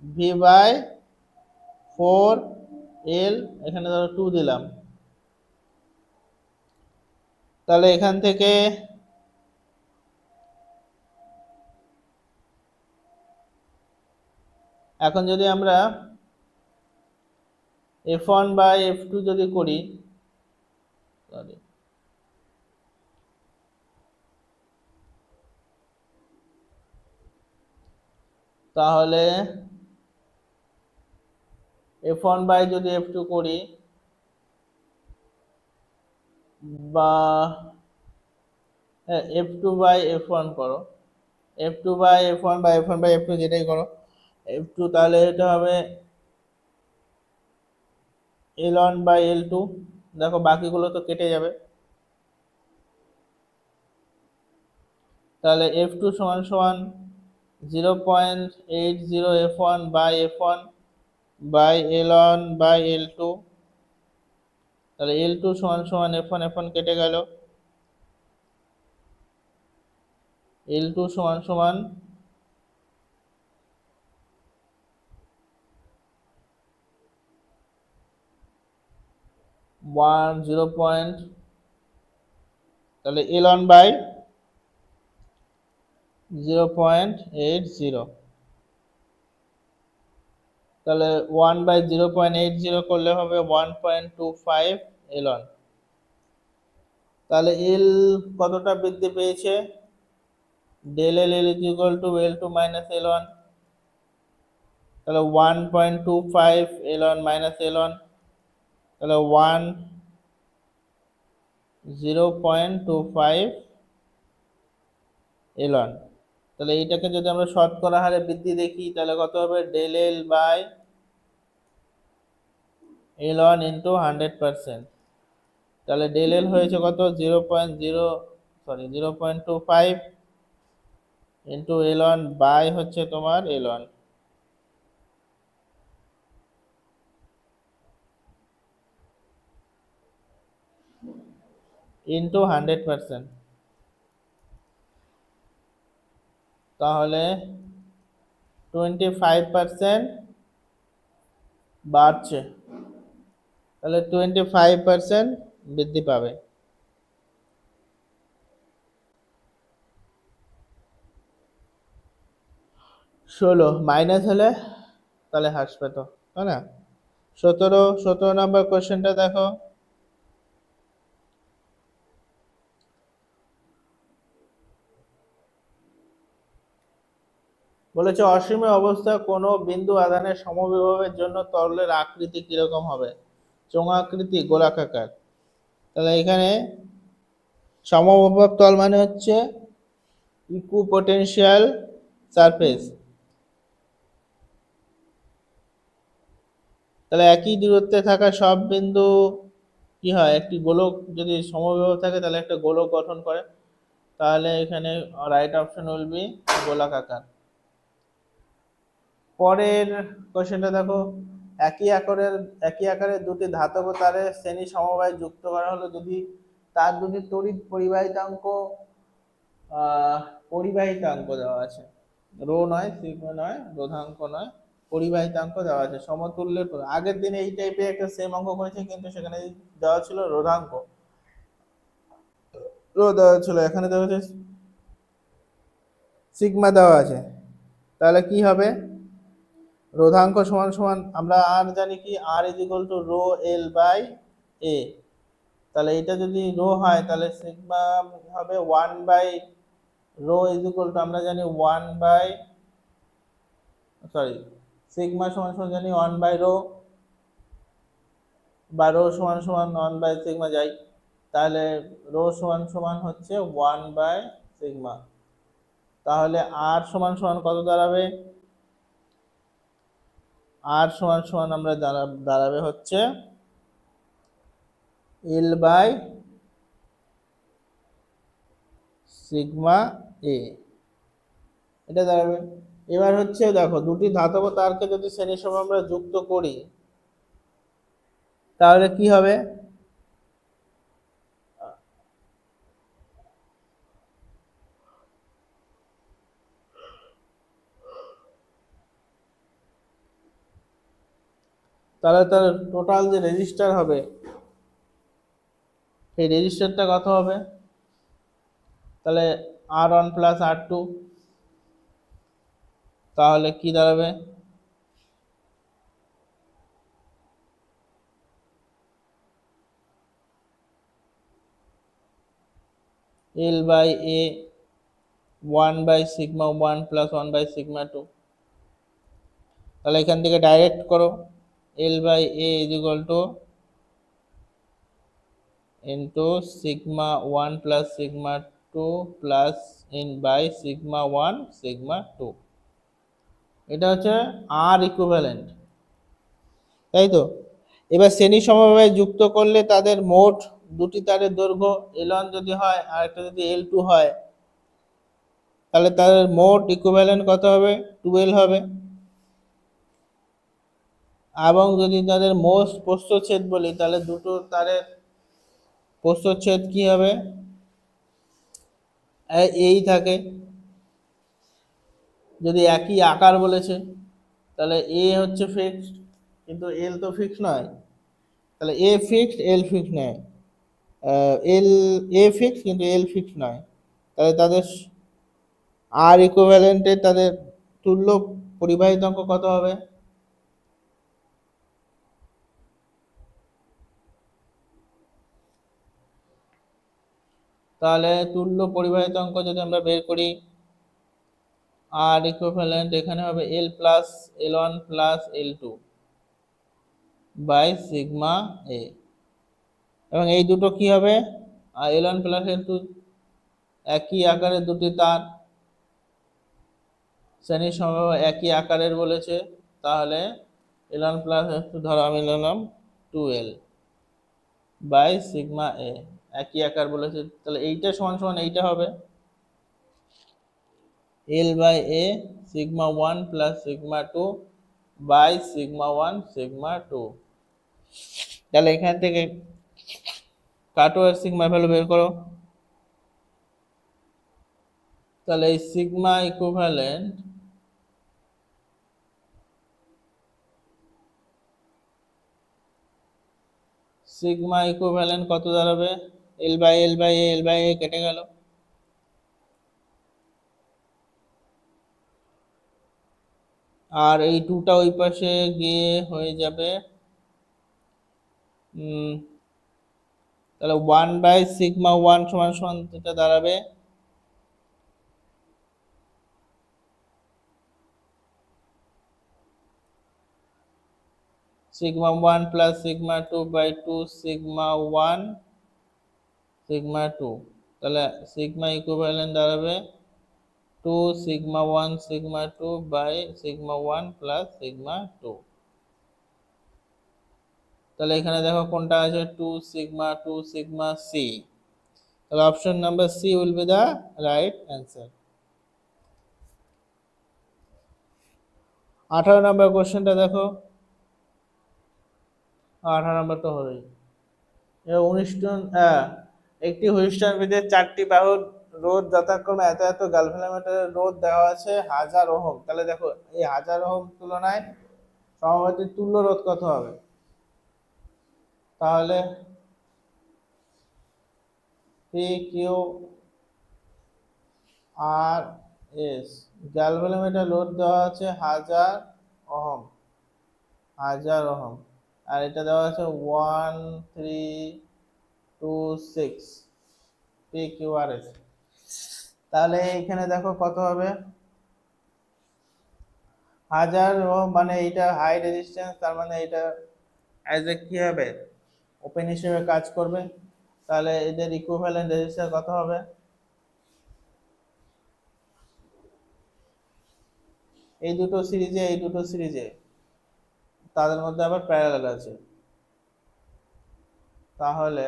v/4L, এখানে ধরো 2 দিলাম, তাহলে এখান থেকে এখন যদি আমরা f1/f2 যদি করি, তাহলে যদি f2 করি বা f2/f1 করো, f2/f1 বা f1/f2 যেটাই করো, f2 তাহলে এটা হবে L1/L2, দেখো বাকিগুলো তো কেটে যাবে, তাহলে f2 সমান সমান 0.80 f1/f1 বাই L1/L2, তাহলে L2 সমান সমান f1 কেটে গেল, L2 সমান সমান 0. তাহলে L1/0.80, তাহলে 1/0.80 করলে হবে 1.25 L1, তাহলে L কতটা বৃদ্ধি পেয়েছে, del L is equal to L2 minus L1, তাহলে 1.25 L1 minus L1, তাহলে 0.25 L1, তাহলে এইটাকে যদি আমরা শতকরা হারে বৃদ্ধি দেখি তাহলে কত হবে del L/L1 ইন্টু 100%, তাহলে del L হয়েছে কত 0.25 ইন্টু L1 বাই হচ্ছে তোমার L1, ইন্টু 100%, তাহলে 25% বাড়ছে, তাহলে 25% বৃদ্ধি পাবে। 16 মাইনাস হলে তাহলে হ্রাস পেত, তাই না? 17 নম্বর কোশ্চেনটা দেখো। বলেছে অসীমে অবস্থা কোনো বিন্দু আধানের সমবিভবের জন্য তরলের আকৃতি কিরকম হবে? চোঙাকৃতি, গোলাকার। তাহলে এখানে সমবিভব তল মানে হচ্ছে ইকুইপোটেনশিয়াল সারফেস। তাহলে একই দূরত্বে থাকা সব বিন্দু কি হয়, একটি গোলক যদি সমবিভব থাকে তাহলে একটা গোলক গঠন করে, তাহলে এখানে রাইট অপশন উইল বি গোলাকার। পরের কোশ্চেনটা দেখো, একই আকারের দুটি ধাতব তারের শ্রেণী সমবায় যুক্ত করা হলো যদি তার দুটি তড়িৎ পরিবাহিতাঙ্ক দেওয়া আছে, রো নয়, সিগমা নয়, রোধাঙ্ক নয়, পরিবাহিতাঙ্ক দেওয়া আছে সমতুল্যের। আগের দিনে এই টাইপের একটা সেম অঙ্ক করেছে, কিন্তু সেখানে দেওয়া ছিল রোধাঙ্ক, রো দেওয়া ছিল, এখানে দেওয়া হচ্ছে সিগমা দেওয়া আছে। তাহলে কি হবে? রোধাঙ্ক সমান সমান আমরা আর জানি কি, R is equal to rho L by A. তাহলে এটা যদি রো হয় তাহলে সিগমা হবে 1 by rho is equal to আমরা জানি 1 বাই সিগমা সমান সমান জানি 1 বাই রো, বা রো সমান সমান 1 বাই সিগমা যাই, তাহলে রো সমান সমান হচ্ছে 1 বাই সিগমা। তাহলে আর সমান সমান কত দাঁড়াবে? আর সমান সমান আমরা দাঁড়াবে হচ্ছে এল বাই সিগমা এ, এটা দাঁড়াবে। এবার হচ্ছে দেখো, দুটি ধাতব তারকে যদি শ্রেণীর সময় আমরা যুক্ত করি তাহলে কি হবে? তাহলে তার টোটাল যে রেজিস্টার হবে সেই রেজিস্টারটা কত হবে? তাহলে R1 প্লাস R2, তাহলে কি দাঁড়াবে? L by A 1 by sigma 1 plus 1 by sigma 2। তাহলে এখান থেকে ডাইরেক্ট করো, L by A is equal to into sigma 1 plus sigma 2 plus in by sigma 1 sigma 2। এটা হচ্ছে আর ইকুইভ্যালেন্ট, তাই তো? এবার শ্রেণী সমবায় যুক্ত করলে তাদের মোট দুটি তারের দৈর্ঘ্য L1 যদি হয় আর একটা যদি L2 হয়, তাহলে তাদের মোট ইকুইভ্যালেন্ট কত হবে? 12 হবে। এবং যদি তাদের মোট প্রস্থচ্ছেদ বলি তাহলে দুটো তারের প্রস্থচ্ছেদ কি হবে? এই থাকে। যদি একই আকার বলেছে তাহলে এ হচ্ছে ফিক্সড, কিন্তু এল তো ফিক্সড নয়, তাহলে এ ফিক্সড এল ফিক্সড নয়, এল এ ফিক্সড কিন্তু এল ফিক্সড নয়, তাহলে তাদের আর ইকুইভ্যালেন্টে তাদের তুল্য পরিবাহিতাঙ্ক কত হবে? তাহলে তুল্য পরিবাহিতাঙ্ক যদি আমরা বের করি, আর ইকুইভ্যালেন্ট এখানে হবে L plus L1 plus L2 by sigma A. এবং এই দুটো কি হবে? L1 প্লাস L2 একই আকারের দুটি তার, শ্রেণীর সমবায় একই আকারের বলেছে, তাহলে L1 প্লাস L2 ধরো আমি নিলাম 2L বাই সিগমা এ, একই আকার বলেছে, তাহলে এইটা সমান সমান এইটা হবে L by A sigma 1 plus sigma 2 by sigma 1 sigma 2। তাহলে এখান থেকে কাটো আর সিগমা ভ্যালু বের করো। তাহলে এই সিগমা ইকুইভ্যালেন্ট সিগমা ইকুইভ্যালেন্ট কত দাঁড়াবে? L by L by A, L by A কেটে গেল, আর এই টুটা ওই পাশে গিয়ে হয়ে যাবে তাহলে 1/σ1 সমান সমান যেটা দাঁড়াবে σ1 প্লাস σ2/2 σ1 σ2, তাহলে সিগমা ইকুইভ্যালেন্ট দাঁড়াবে 2 σ1 σ2 বাই σ1 প্লাস σ2। তাহলে এখানে দেখো কোনটা আছে 2 সিগমা 2 সিগমা সি, তাহলে option number C will be the right answer. 18 নম্বর কোশ্চেনটা দেখো, 18 নম্বর তো হলোই। 19 টন একটি হুইস্টন ব্রিজের 4টি বাহুর রোধ যথাক্রমে এত এত গ্যালভানোমিটারের রোধ দেওয়া আছে 1000 ওহম। তাহলে দেখো এই 1000 ওহম তুলনায় সমবাহীর তুল্য রোধ কত হবে? তাহলে PQ আর এস, গ্যালভানোমিটার লোড দেওয়া আছে 1000 ওহম, 1000 ওহম, আর এটা দেওয়া আছে 1326 PQRS। তাহলে এখানে দেখো কত হবে 1000 ওহম, মানে এটা হাই রেজিস্ট্যান্স, তার মানে এটা অ্যাজ এ কি হবে ওপেন হিসেবে কাজ করবে। তাহলে এদের ইকুইভ্যালেন্ট রেজিস্ট্যান্স কত হবে? এই দুটো সিরিজে তাদের মধ্যে আবার প্যারালাল আছে, তাহলে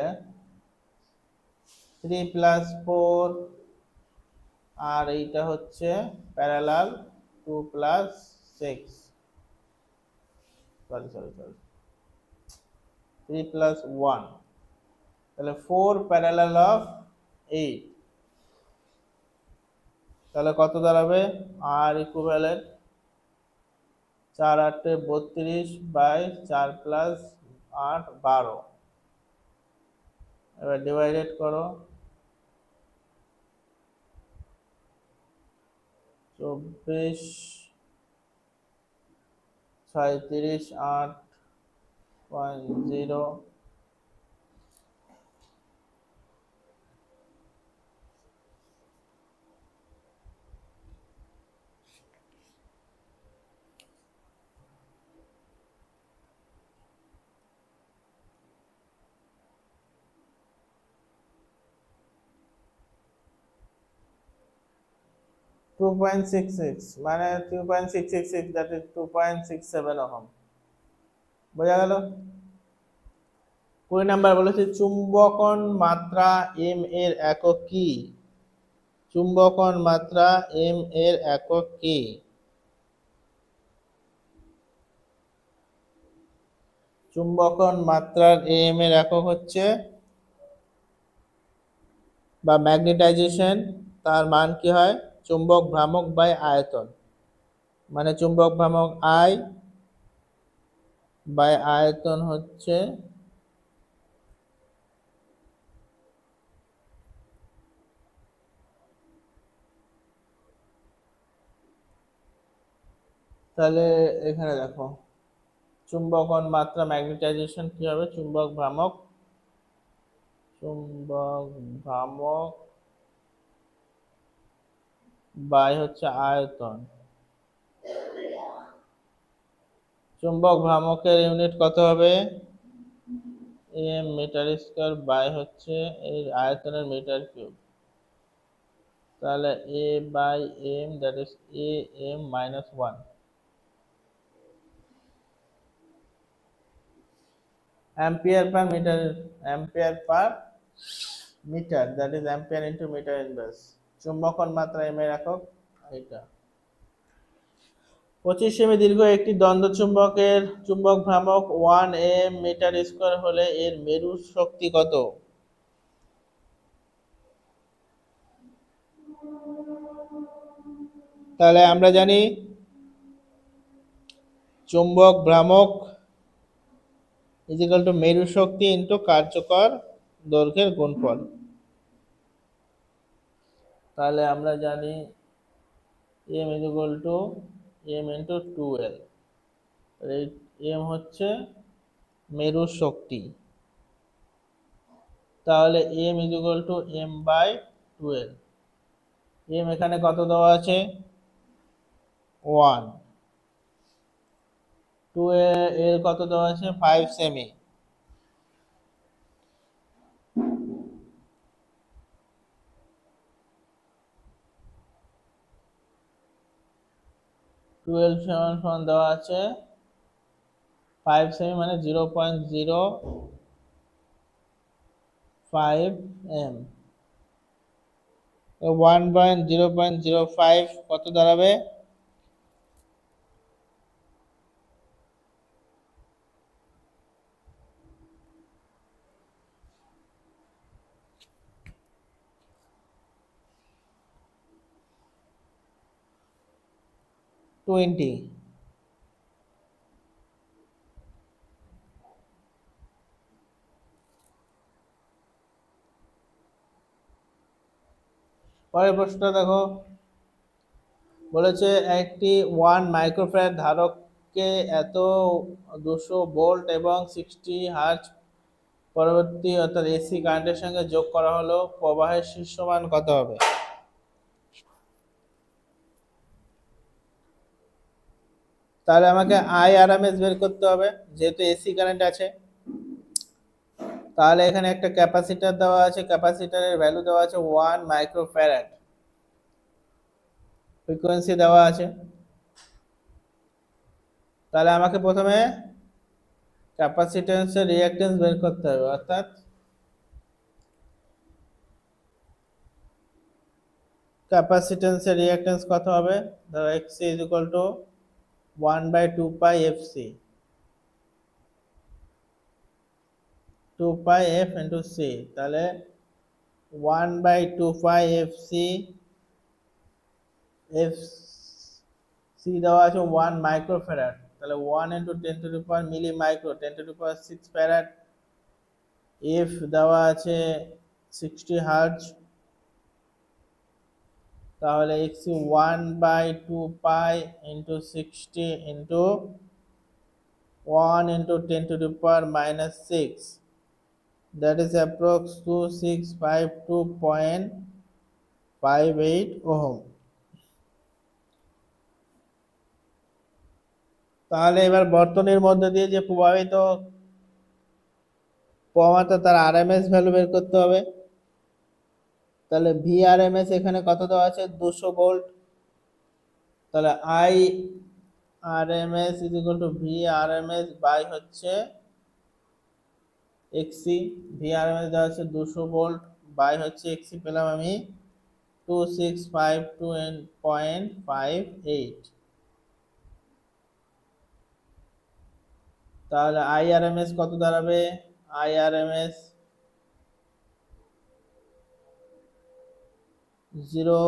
3 প্লাস 4 আর এইটা হচ্ছে প্যারালাল 2 প্লাস 6, সরি 3 প্লাস 1, তাহলে 4 প্যারালাল অফ 8, তাহলে কত দাঁড়াবে? আর ইকুইভ্যালেন্ট 4 8 32 বাই 4 প্লাস 8 12, এবার ডিভাইডেড করো 24 37 8.0 2.66 মানে 2.666, that is 2.67 ওহম। বোঝা গেল? 20 নাম্বার বলেছে চুম্বকন মাত্রা এম এর একক কি? চুম্বকন মাত্রা এম এর একক কি? চুম্বকন মাত্রার এম এর একক হচ্ছে, বা ম্যাগনেটাইজেশন, তার মান কি হয়? চুম্বক ভ্রামক বাই আয়তন, মানে চুম্বক ভ্রামক আই বাই আয়তন হচ্ছে তাহলে এখানে দেখো চুম্বকন মাত্রা ম্যাগনেটাইজেশন কি হবে? চুম্বক ভ্রামক বাই হচ্ছে আয়তন। চুম্বক ভ্রামকের ইউনিট কত হবে? এম মিটার স্কয়ার বাই হচ্ছে এই আয়তনের মিটার কিউব, তাহলে A by M, that is A M minus 1। Ampere per metre, that is ampere into metre inverse. চুম্বকন মাত্রা এম এর একক এটা। 25 সেমি দীর্ঘ একটি দ্বন্দ্ব চুম্বকের চুম্বক ভ্রামক 1 এম মিটার স্কয়ার হলে এর মেরু শক্তি কত? তাহলে আমরা জানি চুম্বক ভ্রামক ইজিক্যাল টু মেরু শক্তি ইন্টু কার্যকর দৈর্ঘ্যের গুণফল। তাহলে আমরা জানি M is equal to M into 2L। এই এম হচ্ছে মেরু শক্তি, তাহলে M is equal to M by 2L। M এখানে কত দেওয়া আছে? 1। 2 এর কত দেওয়া আছে? 5 সেমি। টুয়েলভ সমান সমান দেওয়া আছে 5 সেমি, মানে 0.05 এম। 1.0.05 কত দাঁড়াবে? 20। পরের প্রশ্নটা দেখো, বলেছে একটি 1 মাইক্রোফ্যারাড ধারককে এত 200 ভোল্ট এবং 60 হার্জ পরবর্তী অর্থাৎ এসি কারেন্টের সঙ্গে যোগ করা হলো, প্রবাহের শীর্ষ মান কত হবে? তাহলে আমাকে আইআরএমএস বের করতে হবে, যেহেতু এসি কারেন্ট আছে। তাহলে এখানে একটা ক্যাপাসিটর দেওয়া আছে, ক্যাপাসিটরের ভ্যালু দেওয়া আছে 1 মাইক্রোফ্যারাড, ফ্রিকোয়েন্সি দেওয়া আছে। তাহলে আমাকে প্রথমে ক্যাপাসিট্যান্সের রিঅ্যাকট্যান্স বের করতে হবে, অর্থাৎ ক্যাপাসিট্যান্সের রিঅ্যাকট্যান্স কত হবে? ধরো XC is equal to 1/2 pi FC, 2 pi F into C. তাহলে 1/2 পাই এফসি, এফ সি দেওয়া আছে 1 মাইক্রোফ্যারাড, তাহলে 1 into 10 to the power milli micro, 10 to the power 6 farad. F দেওয়া আছে 60 হার্জ, তাহলে X C 1/2 pi into 60 into 1 into 10 to the power minus 6, that is approx 2652.58 ohm. তাহলে এবার বর্তনীর মধ্যে দিয়ে যে প্রবাহিত প্রবাহটা তার আরএমএস ভ্যালু বের করতে হবে। তাহলে ভিআরএমএস এখানে কত দেওয়া আছে? 200 ভোল্ট। তাহলে I RMS is equal to VRMS by হচ্ছে এক্সি। ভিআরএমএস দেওয়া আছে 200 ভোল্ট বাই হচ্ছে এক্সি, পেলাম আমি 2652.58। তাহলে আইআরএমএস কত দাঁড়াবে? আইআরএমএস 0,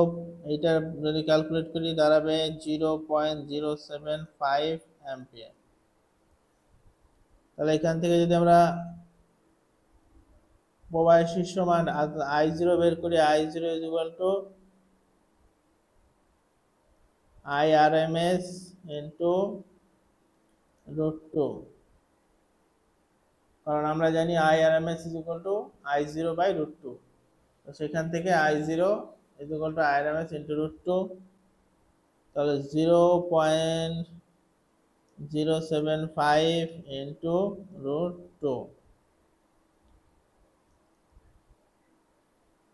এটা যদি ক্যালকুলেট করি দাঁড়াবে 0.075 অ্যাম্পিয়ার। তাহলে এখান থেকে যদি আমরা প্রবাহের শীর্ষ মান I0 বের করি, I0 is equal to IRMS into √2, কারণ আমরা জানি IRMS is equal to I0 by √2। তো সেখান থেকে I0 is equal to IRMS into √2, তাহলে 0.075 ইন্টু √2,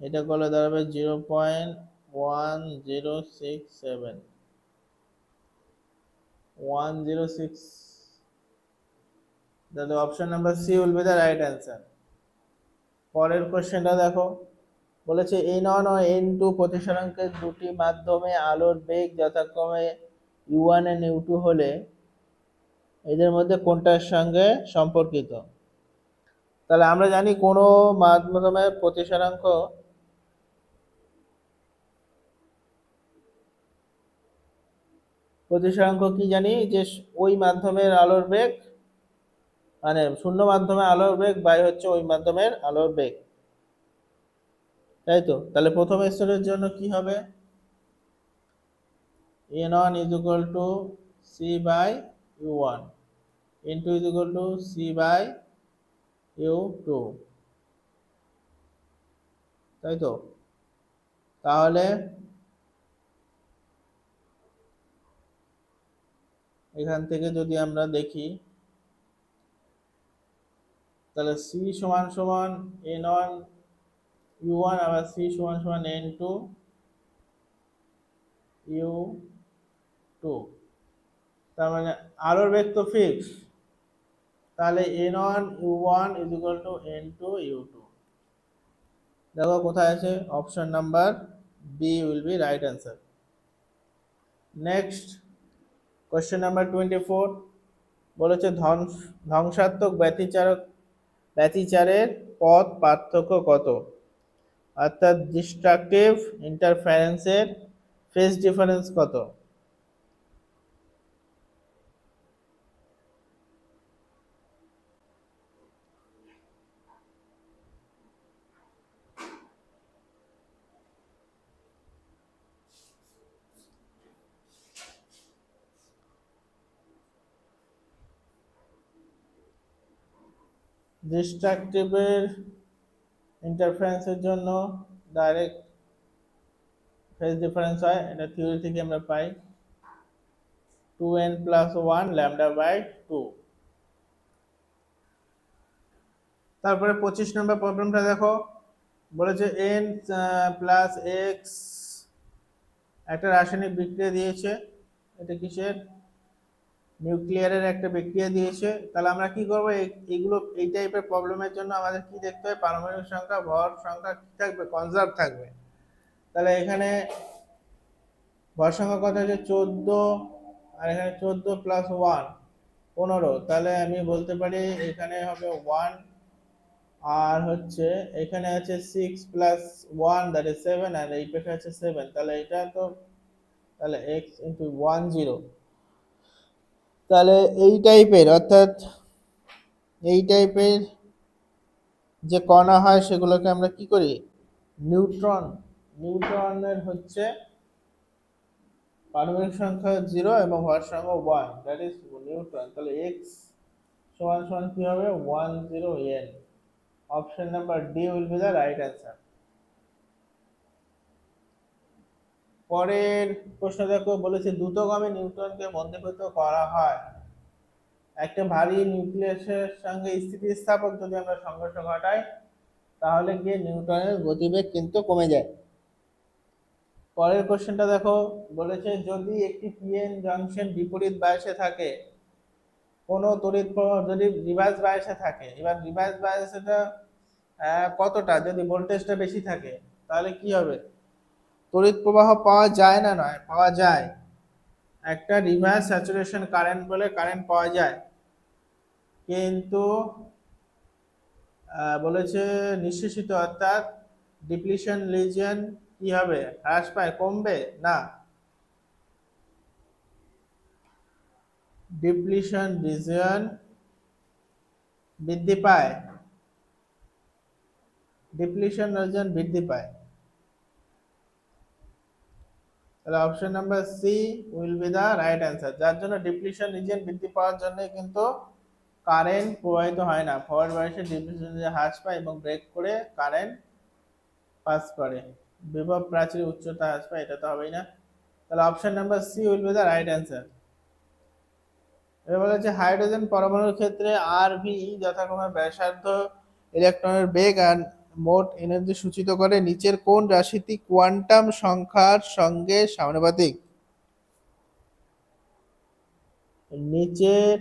এটা করলে দাঁড়াবে 0.1067। তাহলে option number C will be the right answer. পরের কোশ্চেনটা দেখো, বলেছে N1 ও N2 প্রতিসরাঙ্কের দুটি মাধ্যমে আলোর বেগ যথাক্রমে u1 and u2 হলে এদের মধ্যে কোনটার সঙ্গে সম্পর্কিত? তাহলে আমরা জানি কোনো মাধ্যমে প্রতিসরাঙ্ক কি জানি, যে ওই মাধ্যমের আলোর বেগ মানে শূন্য মাধ্যমে আলোর বেগ বাই হচ্ছে ওই মাধ্যমের আলোর বেগ, তাই তো? তাহলে প্রথম স্তরের জন্য কি হবে? n1 is equal to c by u1 into is equal to c by u2, তাই তো? তাহলে এখান থেকে যদি আমরা দেখি, তাহলে c সমান সমান n1 u1 আবার c সমান সমান n2 u2, তার মানে আলোর বেগ তো ফিক্স, তাহলে n1 u1 is equal to n2 u2। দেখো কোথায় আছে? Option number B will be right answer. Next question number 24 বলেছে ধ্বংসাত্মক ব্যতিচারের পথ পার্থক্য কত? অর্থাৎ ডিস্ট্রাকটিভ ইন্টারফারেন্সের ফেজ ডিফারেন্স কত? ডিস্ট্রাকটিভের ইন্টারফারেন্সের জন্য ডাইরেক্ট ফেজ ডিফারেন্স হয়, এটা থিওরি থেকে আমরা পাই 2n plus 1 lambda by 2। তারপরে 25 নম্বর প্রবলেমটা দেখো, বলেছে n প্লাস এক্স একটা রাসায়নিক বিক্রিয়া দিয়েছে, এটা কিসের? নিউক্লিয়ারের একটা বিক্রিয়া দিয়েছে। তাহলে আমরা কি করব? এইগুলো এই টাইপের প্রবলেমের জন্য আমাদের কি দেখতে হয়? পারমাণবিক সংখ্যা, ভর সংখ্যা কি থাকবে? কনজার্ভ থাকবে। তাহলে এখানে ভর সংখ্যা কত হচ্ছে? 14, আর এখানে 14 প্লাস 1 15। তাহলে আমি বলতে পারি এখানে হবে 1, আর হচ্ছে এখানে আছে 6 প্লাস 1 দ্যাট ইজ 7, আর এই পেশে আছে 7। তাহলে এটা তো, তাহলে x ইন্টু 1 0। তাহলে এই টাইপের, অর্থাৎ এই টাইপের যে কণা হয় সেগুলোকে আমরা কি করি? নিউট্রন। নিউট্রনের হচ্ছে পারমাণবিক সংখ্যা 0 এবং ভর সংখ্যা 1, দ্যাট ইজ নিউট্রন। তাহলে x সমান সমান কি হবে? 1 0 n। Option number D will be the right answer. পরের প্রশ্ন দেখো, বলেছে দ্রুতগামী নিউট্রনকে মন্দীভূত করা হয় একটা ভারী নিউক্লিয়াসের সঙ্গে স্থিতিস্থাপক যদি আমরা সংঘর্ষ ঘটাই, তাহলে গিয়ে নিউটনের গতিবেগ কিন্তু কমে যায়। পরের কোশ্চেনটা দেখো, বলেছে যদি একটি পিএন জাংশন বিপরীত বায়াসে থাকে, কোনো তড়িৎ প্রবাহ যদি রিভার্স বায়াসে থাকে, এবার রিভার্স বায়াসটা কতটা? যদি ভোল্টেজটা বেশি থাকে তাহলে কি হবে? তড়িৎ প্রবাহ পাওয়া যায় না? নয়, পাওয়া যায়। একটা রিভার্স স্যাচুরেশন কারেন্ট বলে কারেন্ট পাওয়া যায়, কিন্তু বলেছে নিঃশেষিত, অর্থাৎ ডিপ্লিশন রিজিয়ন কি হবে? হ্রাস পায়, কমবে না। ডিপ্লিশন রিজিয়ন বৃদ্ধি পায়, ডিপ্লিশন রিজিয়ন বৃদ্ধি পায়। তাহলে option number C will be the right answer, যার জন্য ডিপ্লিশন রিজিয়ন বৃদ্ধি পাওয়ার জন্য কিন্তু কারেন্ট প্রবাহিত হয় না। ফরওয়ার্ড বায়াসে ডিপ্লিশন রিজিয়ন হ্রাস পায় এবং ব্রেক করে কারেন্ট পাস করে, বিভব প্রাচীর উচ্চতা হ্রাস পায়, এটা তো হবেই না। তাহলে option number C will be the right answer. এবার বলেছে হাইড্রোজেন পরমাণুর ক্ষেত্রে আর ভি যথাক্রমে ব্যাসার্ধ, ইলেকট্রনের বেগ আর মোট এনার্জি সূচিত করে নিচের কোন রাশিটি কোয়ান্টাম সংখ্যার সঙ্গে সমানুপাতিক? নিচের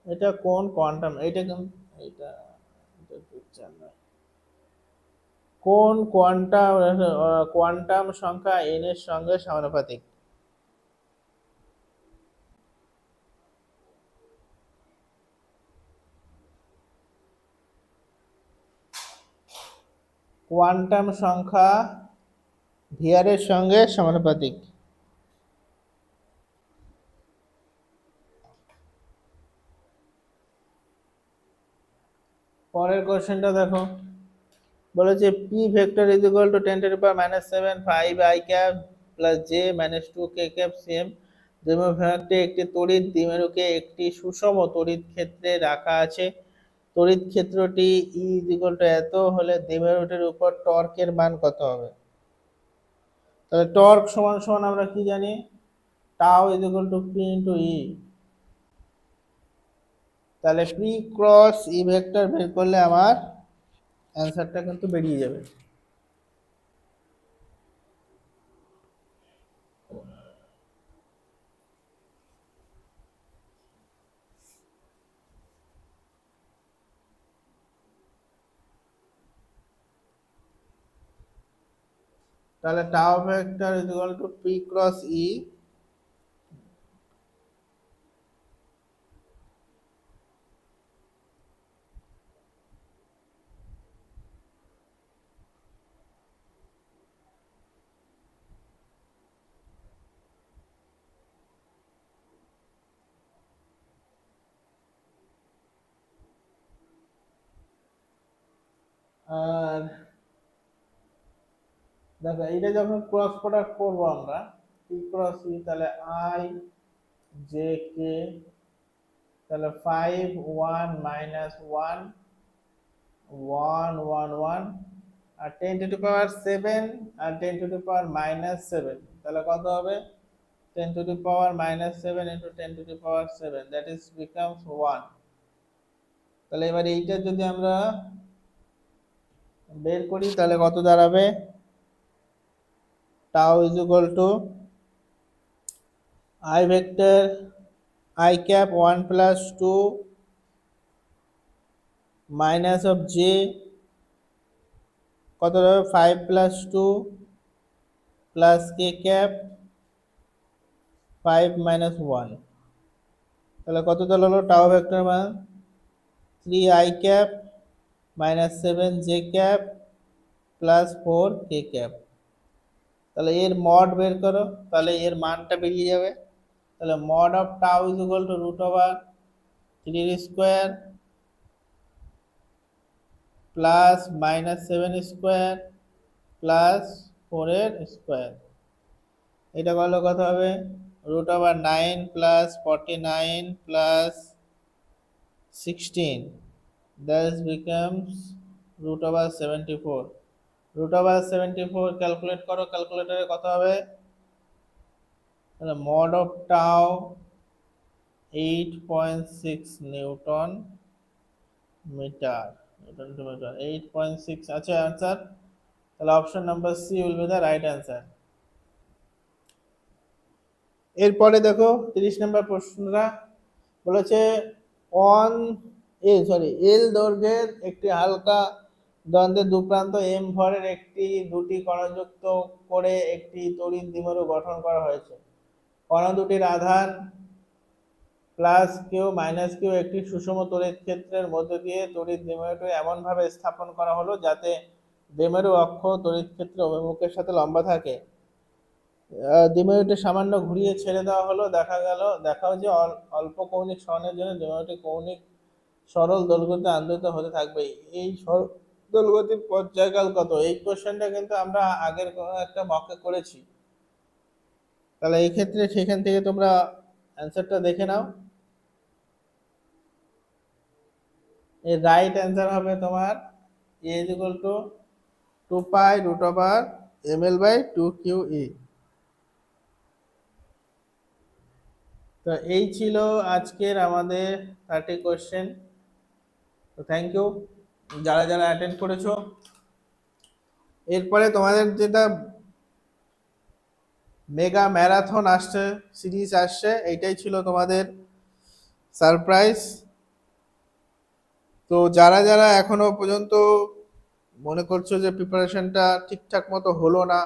এটা কোন কোয়ান্টাম, এটা এটা কোন কোয়ান্টাম সংখ্যা n এর সঙ্গে সমানুপাতিক? কোয়ান্টাম সংখ্যা ভিআর এর সঙ্গে সমানুপাতিক। পরের কোশ্চেনটা দেখো, বলেছে P vector is equal two 10 to the power -7 5 i cap plus j -2 k cap cm। দ্বিমেরুটি একটি তড়িৎ দ্বিমেরুকে একটি সুষম তড়িৎ ক্ষেত্রে রাখা আছে। তড়িৎ ক্ষেত্রটি E ইজ ইকুয়াল টু এত হলে দ্বিমেরুটির উপর টর্কের মান কত হবে? তাহলে টর্ক সমান সমান আমরা কি জানি, tau is equal to P into E. তাহলে পি ক্রস ই ভেক্টর বের করলে আমার অ্যান্সারটা কিন্তু বেরিয়ে যাবে। তাহলে tau vector is equal to P cross E আর দেখো এইটা যখন ক্রস প্রোডাক্ট করবো আমরা পি ক্রস ই, তাহলে আই জে কে, তাহলে 5 1 -1 1 1 1 আর 10 to the power 7 R 10 to the পাওয়ার -7, তাহলে কত হবে 10 to the power -7 into 10 to the power 7, that is becomes 1। তাহলে এবার এইটা যদি আমরা বের করি তাহলে কত দাঁড়াবে, tau is equal two I vector I cap 1 plus 2 minus of j কত হবে 5 plus 2 plus k cap 5 minus 1, তাহলে কত হলো টাউ ভেক্টর মান 3 i cap minus 7 j cap plus 4 k cap। তাহলে এর মড বের করো, তাহলে এর মানটা বেরিয়ে যাবে। তাহলে mod of tau is equal two √3 এর স্কয়ার প্লাস -7 স্কয়ার প্লাস 4 এর স্কয়ার। এটা করলে কত হবে √9 plus 49 plus 16, that becomes √74। √74 calculate করো, ক্যালকুলেটরে কত হবে, তাহলে mod of tau 8.6 newton metre, newton to metre 8.6 আছে आंसर। তাহলে option number C will be the right answer. এরপরে দেখো 30 নম্বর প্রশ্নটা বলেছে এল দৈর্ঘ্যের একটি হালকা দ্বন্দ্বের দুপ্রান্ত এম ভরের দুটি কণাযুক্ত করে একটি তড়িৎ দ্বিমেরু গঠন করা হয়েছে। কণা দুটির আধান প্লাস কিউ মাইনাস কিউ একটি সুষম তড়িৎ ক্ষেত্রের মধ্য দিয়ে তড়িৎ দ্বিমেরুটি এমন ভাবে স্থাপন করা হলো যাতে দ্বিমেরু অক্ষ তড়িৎ ক্ষেত্র অভিমুখের সাথে লম্বা থাকে। দ্বিমেরুটি সামান্য ঘুরিয়ে ছেড়ে দেওয়া হলো, দেখাও যে অল্প কৌণিক সরণের জন্য দ্বিমেরুটি কৌণিক সরল দোলগতিতে আন্দোলিত হতে থাকবে। এই সরল দোলগতির পর্যায়কাল কত? এই কোশ্চেনটা কিন্তু আমরা আগের একটা মকে করেছি। তাহলে এই ক্ষেত্রে সেখান থেকে তোমরা অ্যান্সারটা দেখে নাও। এর রাইট অ্যান্সার হবে তোমার a is equal to 2 pi √ml/2qe। তো এই ছিল আজকের আমাদের 30 কোশ্চেন। তো থ্যাংক ইউ যারা যারা অ্যাটেন্ড করেছো। এরপরে তোমাদের যেটা মেগা ম্যারাথন আসছে, সিরিজ আসছে, এইটাই ছিল তোমাদের সারপ্রাইজ। তো যারা যারা এখনো পর্যন্ত মনে করছো যে প্রিপারেশনটা ঠিকঠাক মতো হলো না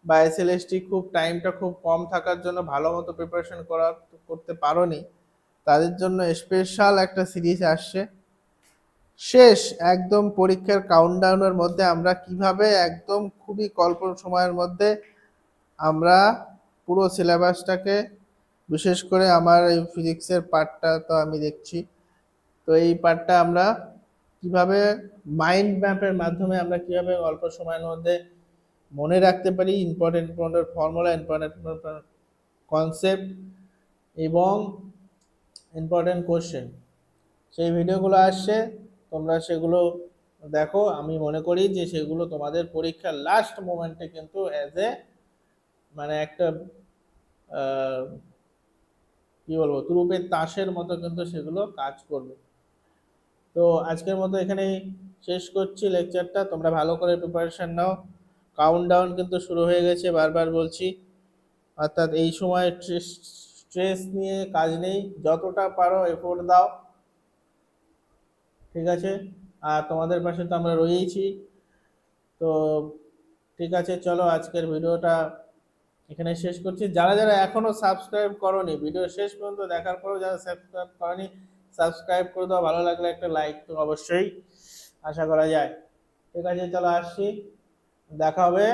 বা এসএলএসটি টাইমটা খুব কম থাকার জন্য ভালো মতো প্রিপারেশন করতে পারোনি, তাদের জন্য স্পেশাল একটা সিরিজ আসছে। শেষ একদম পরীক্ষার কাউন্টডাউনের মধ্যে আমরা কিভাবে একদম খুবই অল্প সময়ের মধ্যে আমরা পুরো সিলেবাসটাকে, বিশেষ করে আমার এই ফিজিক্সের পার্টটা তো আমি দেখছি, তো এই পার্টটা আমরা কিভাবে মাইন্ড ম্যাপের মাধ্যমে আমরা কিভাবে অল্প সময়ের মধ্যে মনে রাখতে পারি important important formula, important concept এবং ইম্পর্টেন্ট কোশ্চেন, সেই ভিডিওগুলো আসছে, তোমরা সেগুলো দেখো। আমি মনে করি যে সেগুলো তোমাদের পরীক্ষার লাস্ট মোমেন্টে কিন্তু অ্যাজ এ মানে একটা কি বলবো তুরুপের তাসের মতো কিন্তু সেগুলো কাজ করবে। তো আজকের মতো এখানেই শেষ করছি লেকচারটা। তোমরা ভালো করে প্রিপারেশন নাও। কাউন্টডাউন কিন্তু শুরু হয়ে গেছে, বারবার বলছি। অর্থাৎ এই সময় স্ট্রেস নিয়ে কাজ নেই, যতটা পারো এফোর্ট দাও, ঠিক আছে? আর তোমাদের পাশে তো আমরা রয়েইছি। তো ঠিক আছে, চলো আজকের ভিডিওটা এখানে শেষ করছি। যারা যারা এখনো সাবস্ক্রাইব করোনি, ভিডিও শেষ পর্যন্ত দেখার পরেও যারা সাবস্ক্রাইব করোনি, সাবস্ক্রাইব করে দাও। ভালো লাগলে একটা লাইক তো অবশ্যই আশা করা যায়। ঠিক আছে, চলো আসছি, দেখা হবে।